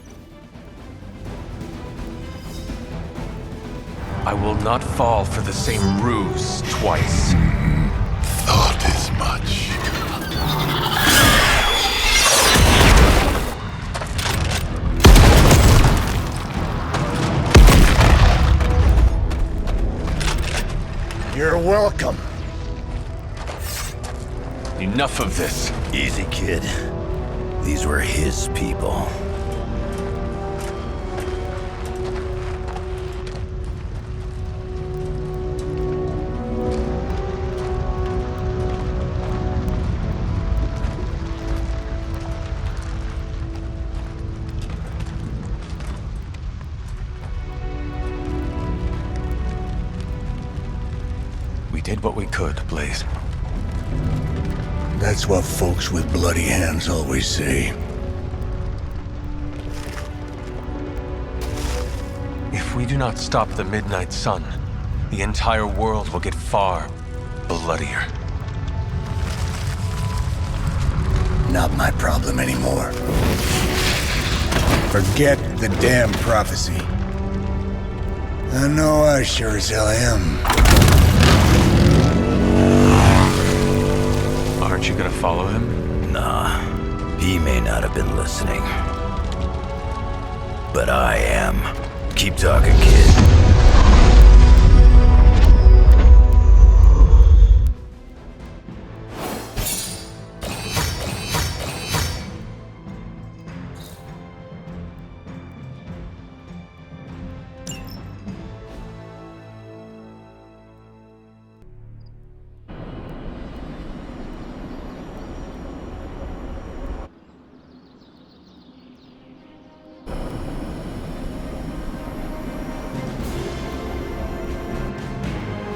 I will not fall for the same ruse twice. Thought as much. You're welcome. Enough of this. Easy, kid. These were his people. We did what we could, Blaze. That's what folks with bloody hands always say. If we do not stop the Midnight Sun, the entire world will get far bloodier. Not my problem anymore. Forget the damn prophecy. I know I sure as hell am. Aren't you gonna follow him? Nah, he may not have been listening. But I am. Keep talking, kid.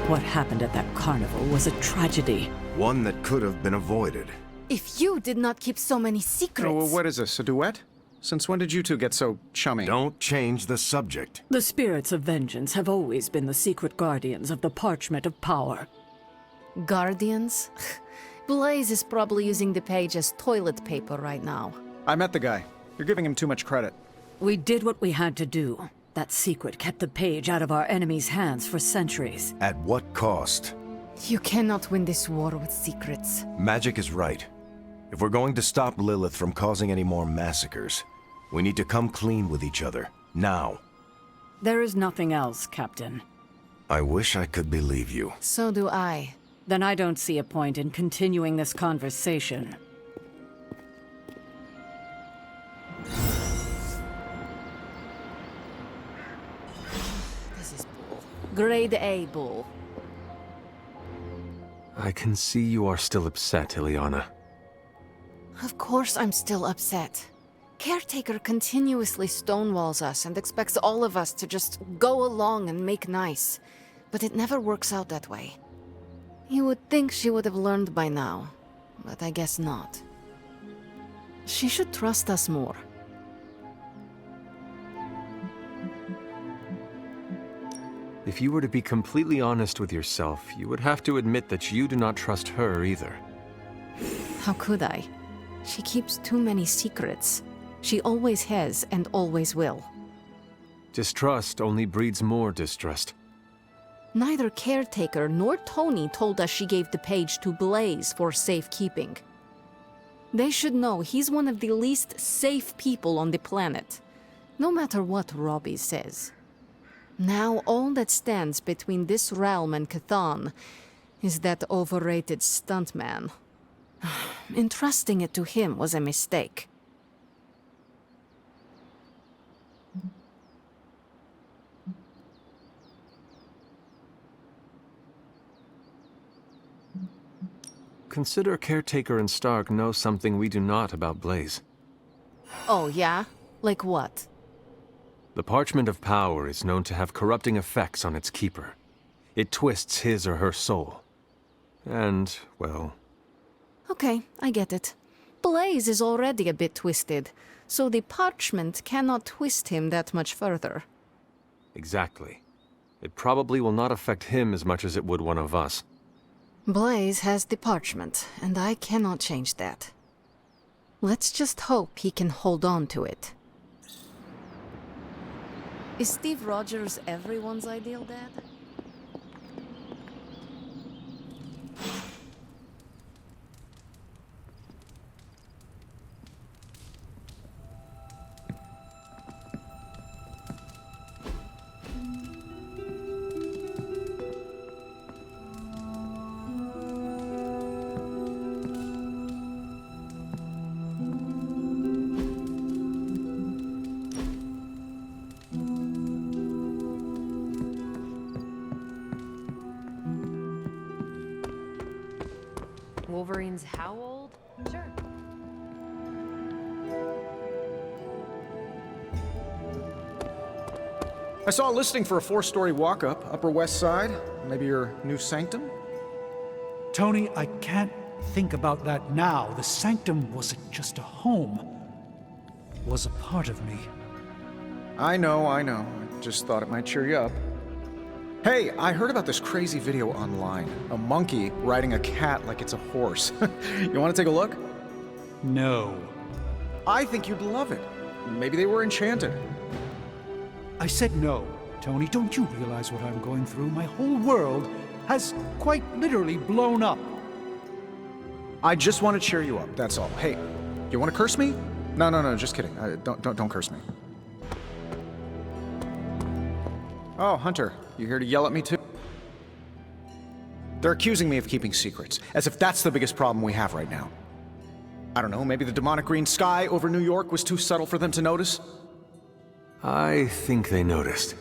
What happened at that carnival was a tragedy. One that could have been avoided. If you did not keep so many secrets... Oh, well, what is this, a duet? Since when did you two get so chummy? Don't change the subject. The spirits of vengeance have always been the secret guardians of the parchment of power. Guardians? Blaze is probably using the page as toilet paper right now. I met the guy. You're giving him too much credit. We did what we had to do. That secret kept the page out of our enemies' hands for centuries. At what cost? You cannot win this war with secrets. Magic is right. If we're going to stop Lilith from causing any more massacres, we need to come clean with each other. Now. There is nothing else, Captain. I wish I could believe you. So do I. Then I don't see a point in continuing this conversation. Grade A bull. I can see you are still upset, Ileana. Of course I'm still upset. Caretaker continuously stonewalls us and expects all of us to just go along and make nice. But it never works out that way. You would think she would have learned by now, but I guess not. She should trust us more. If you were to be completely honest with yourself, you would have to admit that you do not trust her either. How could I? She keeps too many secrets. She always has and always will. Distrust only breeds more distrust. Neither Caretaker nor Tony told us she gave the page to Blaze for safekeeping. They should know he's one of the least safe people on the planet, no matter what Robbie says. Now all that stands between this realm and Cathan is that overrated stuntman. Entrusting it to him was a mistake. Consider Caretaker and Stark know something we do not about Blaze. Oh, yeah? Like what? The Parchment of Power is known to have corrupting effects on its keeper. It twists his or her soul. And, well... Okay, I get it. Blaze is already a bit twisted, so the parchment cannot twist him that much further. Exactly. It probably will not affect him as much as it would one of us. Blaze has the parchment, and I cannot change that. Let's just hope he can hold on to it. Is Steve Rogers everyone's ideal dad? Wolverine's how old? Sure. I saw a listing for a 4-story walk-up, Upper West Side. Maybe your new sanctum? Tony, I can't think about that now. The sanctum wasn't just a home. It was a part of me. I know. I just thought it might cheer you up. Hey, I heard about this crazy video online. A monkey riding a cat like it's a horse. You want to take a look? No. I think you'd love it. Maybe they were enchanted. I said no. Tony, don't you realize what I'm going through? My whole world has quite literally blown up. I just want to cheer you up, that's all. Hey, you want to curse me? No, just kidding. Don't curse me. Oh, Hunter, you here to yell at me too? They're accusing me of keeping secrets, as if that's the biggest problem we have right now. I don't know, maybe the demonic green sky over New York was too subtle for them to notice? I think they noticed.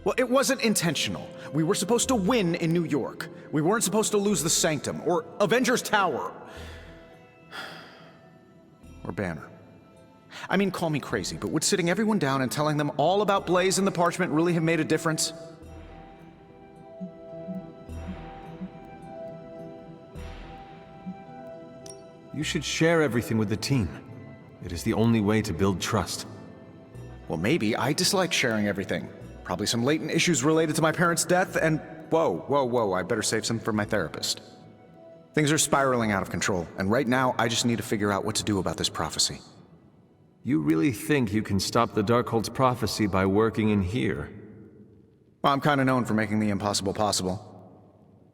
Well, it wasn't intentional. We were supposed to win in New York. We weren't supposed to lose the Sanctum, or Avengers Tower. Or Banner. I mean, call me crazy, but would sitting everyone down and telling them all about Blaze and the Parchment really have made a difference? You should share everything with the team. It is the only way to build trust. Well, maybe I dislike sharing everything. Probably some latent issues related to my parents' death, and whoa, I better save some for my therapist. Things are spiraling out of control, and right now I just need to figure out what to do about this prophecy. You really think you can stop the Darkhold's prophecy by working in here? Well, I'm kind of known for making the impossible possible.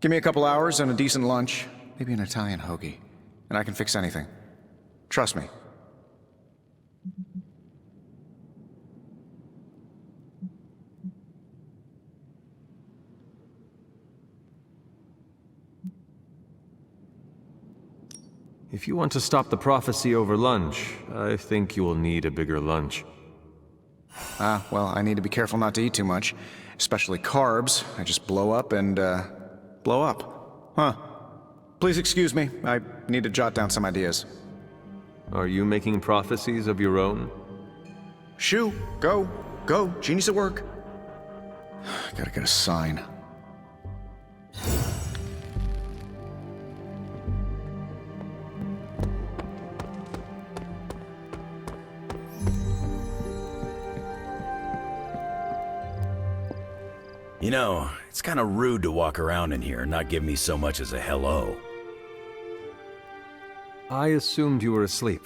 Give me a couple hours and a decent lunch, maybe an Italian hoagie, and I can fix anything. Trust me. If you want to stop the prophecy over lunch, I think you will need a bigger lunch. Well, I need to be careful not to eat too much. Especially carbs. I just blow up and, blow up. Huh. Please excuse me. I need to jot down some ideas. Are you making prophecies of your own? Shoo! Go! Go! Genius at work! Gotta get a sign. You know, it's kind of rude to walk around in here and not give me so much as a hello. I assumed you were asleep.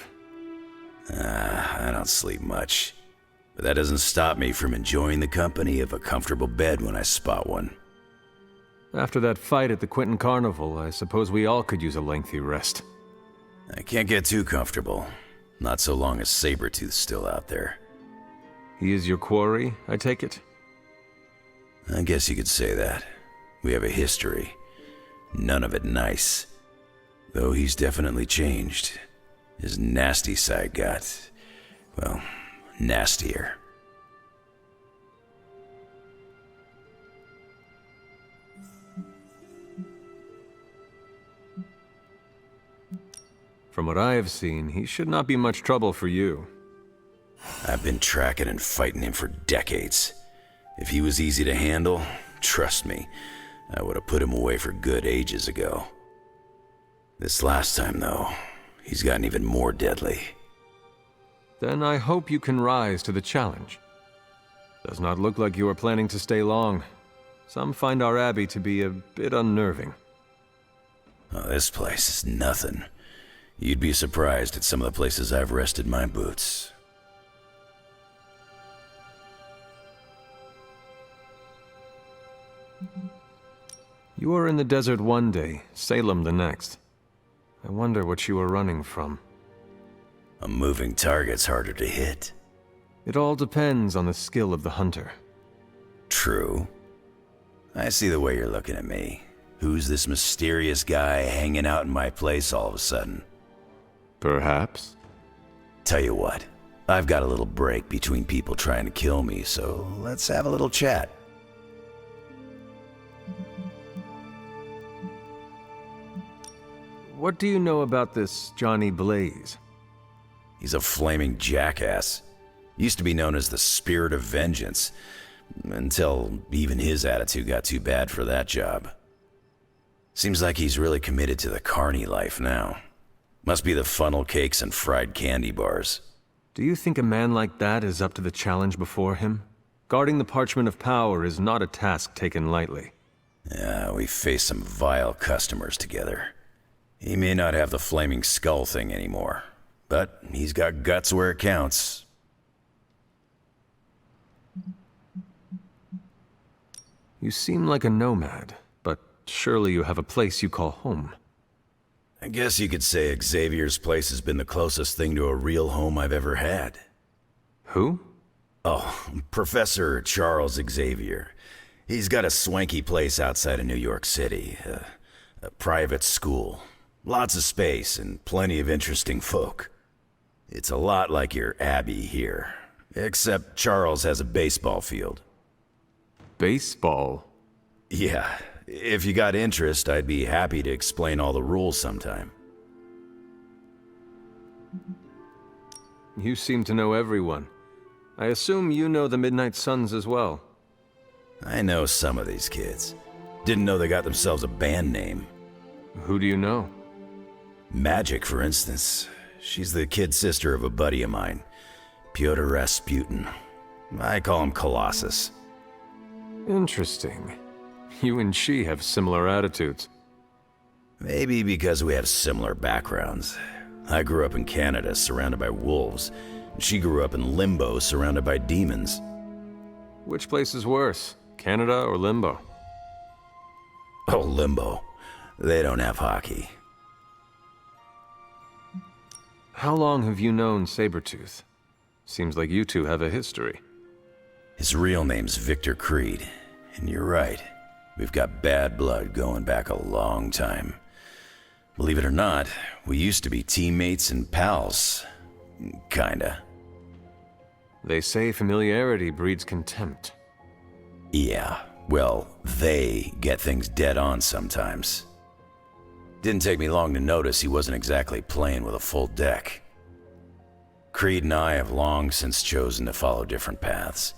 I don't sleep much. But that doesn't stop me from enjoying the company of a comfortable bed when I spot one. After that fight at the Quentin Carnival, I suppose we all could use a lengthy rest. I can't get too comfortable. Not so long as Sabretooth's still out there. He is your quarry, I take it? I guess you could say that. We have a history. None of it nice. Though he's definitely changed. His nasty side got, well, nastier. From what I have seen, he should not be much trouble for you. I've been tracking and fighting him for decades. If he was easy to handle, trust me, I would have put him away for good ages ago. This last time, though, he's gotten even more deadly. Then I hope you can rise to the challenge. Does not look like you are planning to stay long. Some find our abbey to be a bit unnerving. Oh, this place is nothing. You'd be surprised at some of the places I've rested my boots. You were in the desert one day, Salem the next. I wonder what you were running from. A moving target's harder to hit. It all depends on the skill of the hunter. True. I see the way you're looking at me. Who's this mysterious guy hanging out in my place all of a sudden? Perhaps. Tell you what, I've got a little break between people trying to kill me, so let's have a little chat. What do you know about this Johnny Blaze? He's a flaming jackass. Used to be known as the Spirit of Vengeance, until even his attitude got too bad for that job. Seems like he's really committed to the carny life now. Must be the funnel cakes and fried candy bars. Do you think a man like that is up to the challenge before him? Guarding the Parchment of Power is not a task taken lightly. Yeah, we faced some vile customers together. He may not have the flaming skull thing anymore, but he's got guts where it counts. You seem like a nomad, but surely you have a place you call home. I guess you could say Xavier's place has been the closest thing to a real home I've ever had. Who? Oh, Professor Charles Xavier. He's got a swanky place outside of New York City, a private school. Lots of space and plenty of interesting folk. It's a lot like your abbey here, except Charles has a baseball field. Baseball? Yeah, if you got interest, I'd be happy to explain all the rules sometime. You seem to know everyone. I assume you know the Midnight Suns as well. I know some of these kids. Didn't know they got themselves a band name. Who do you know? Magic, for instance. She's the kid sister of a buddy of mine, Pyotr Rasputin. I call him Colossus. Interesting. You and she have similar attitudes. Maybe because we have similar backgrounds. I grew up in Canada, surrounded by wolves. She grew up in Limbo, surrounded by demons. Which place is worse, Canada or Limbo? Oh, Limbo. They don't have hockey. How long have you known Sabretooth? Seems like you two have a history. His real name's Victor Creed, and you're right. We've got bad blood going back a long time. Believe it or not, we used to be teammates and pals. Kinda. They say familiarity breeds contempt. Yeah, well, they get things dead on sometimes. Didn't take me long to notice he wasn't exactly playing with a full deck. Creed and I have long since chosen to follow different paths.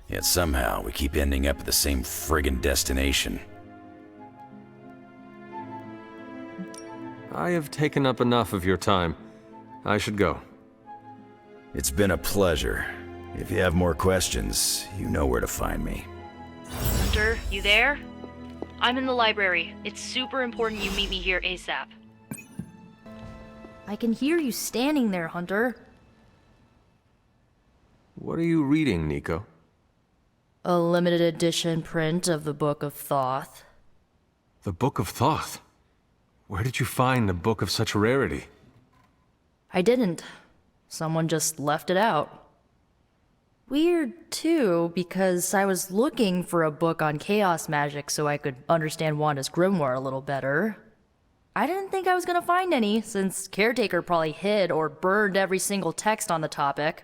Yet somehow we keep ending up at the same friggin' destination. I have taken up enough of your time. I should go. It's been a pleasure. If you have more questions, you know where to find me. Hunter, you there? I'm in the library. It's super important you meet me here ASAP. I can hear you standing there, Hunter. What are you reading, Nico? A limited edition print of the Book of Thoth. The Book of Thoth? Where did you find a book of such rarity? I didn't. Someone just left it out. Weird, too, because I was looking for a book on chaos magic so I could understand Wanda's grimoire a little better. I didn't think I was gonna find any, since Caretaker probably hid or burned every single text on the topic.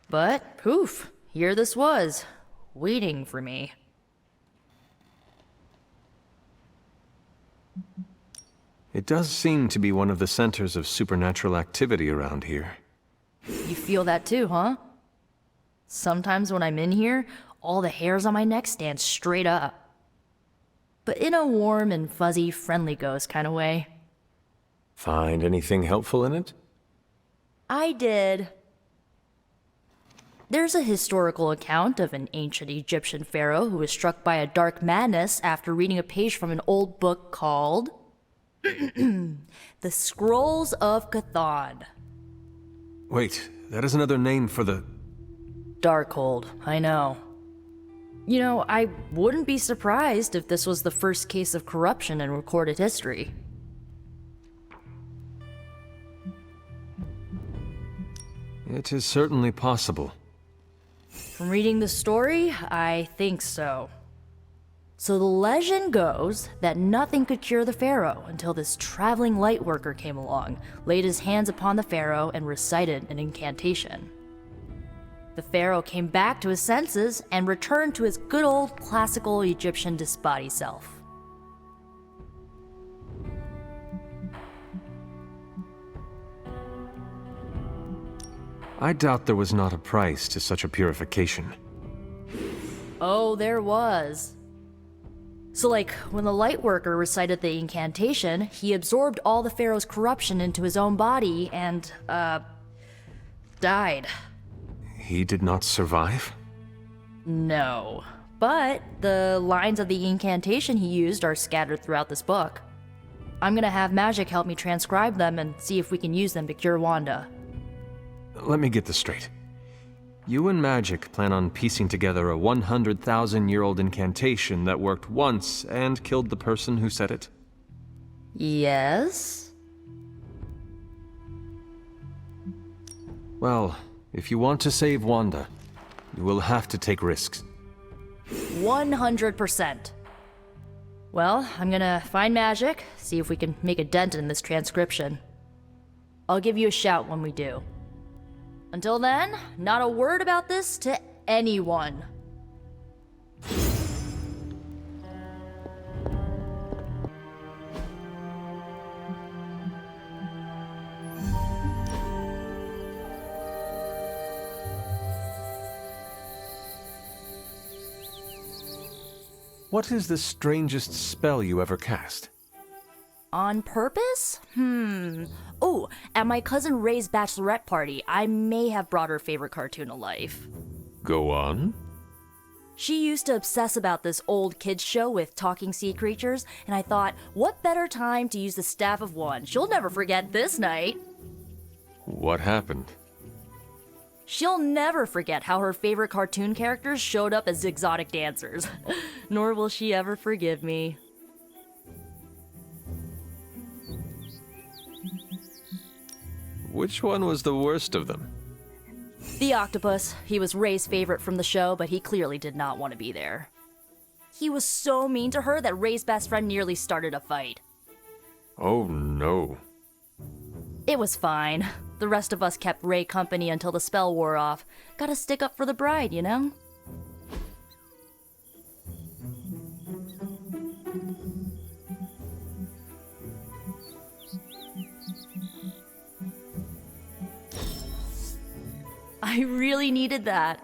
But, poof, here this was, waiting for me. It does seem to be one of the centers of supernatural activity around here. You feel that too, huh? Sometimes when I'm in here, all the hairs on my neck stand straight up. But in a warm and fuzzy, friendly ghost kind of way. Find anything helpful in it? I did. There's a historical account of an ancient Egyptian pharaoh who was struck by a dark madness after reading a page from an old book called The Scrolls of Chthon. Wait, that is another name for the... Darkhold, I know. You know, I wouldn't be surprised if this was the first case of corruption in recorded history. It is certainly possible. From reading the story, I think so. So the legend goes that nothing could cure the pharaoh until this traveling lightworker came along, laid his hands upon the pharaoh, and recited an incantation. The pharaoh came back to his senses and returned to his good old classical Egyptian disbody self. I doubt there was not a price to such a purification. Oh, there was. So like, when the lightworker recited the incantation, he absorbed all the pharaoh's corruption into his own body and, died. He did not survive? No. But the lines of the incantation he used are scattered throughout this book. I'm gonna have Magic help me transcribe them and see if we can use them to cure Wanda. Let me get this straight. You and Magic plan on piecing together a 100,000-year-old incantation that worked once and killed the person who said it? Yes? Well, if you want to save Wanda, you will have to take risks. 100%. Well, I'm gonna find Magic, see if we can make a dent in this transcription. I'll give you a shout when we do. Until then, not a word about this to anyone. What is the strangest spell you ever cast? On purpose? Oh, at my cousin Ray's bachelorette party, I may have brought her favorite cartoon to life. Go on. She used to obsess about this old kids show with talking sea creatures, and I thought, what better time to use the Staff of One? She'll never forget this night. What happened? She'll never forget how her favorite cartoon characters showed up as exotic dancers. Nor will she ever forgive me. Which one was the worst of them? The octopus. He was Ray's favorite from the show, but he clearly did not want to be there. He was so mean to her that Ray's best friend nearly started a fight. Oh no. It was fine. The rest of us kept Ray company until the spell wore off. Gotta stick up for the bride, you know? I really needed that.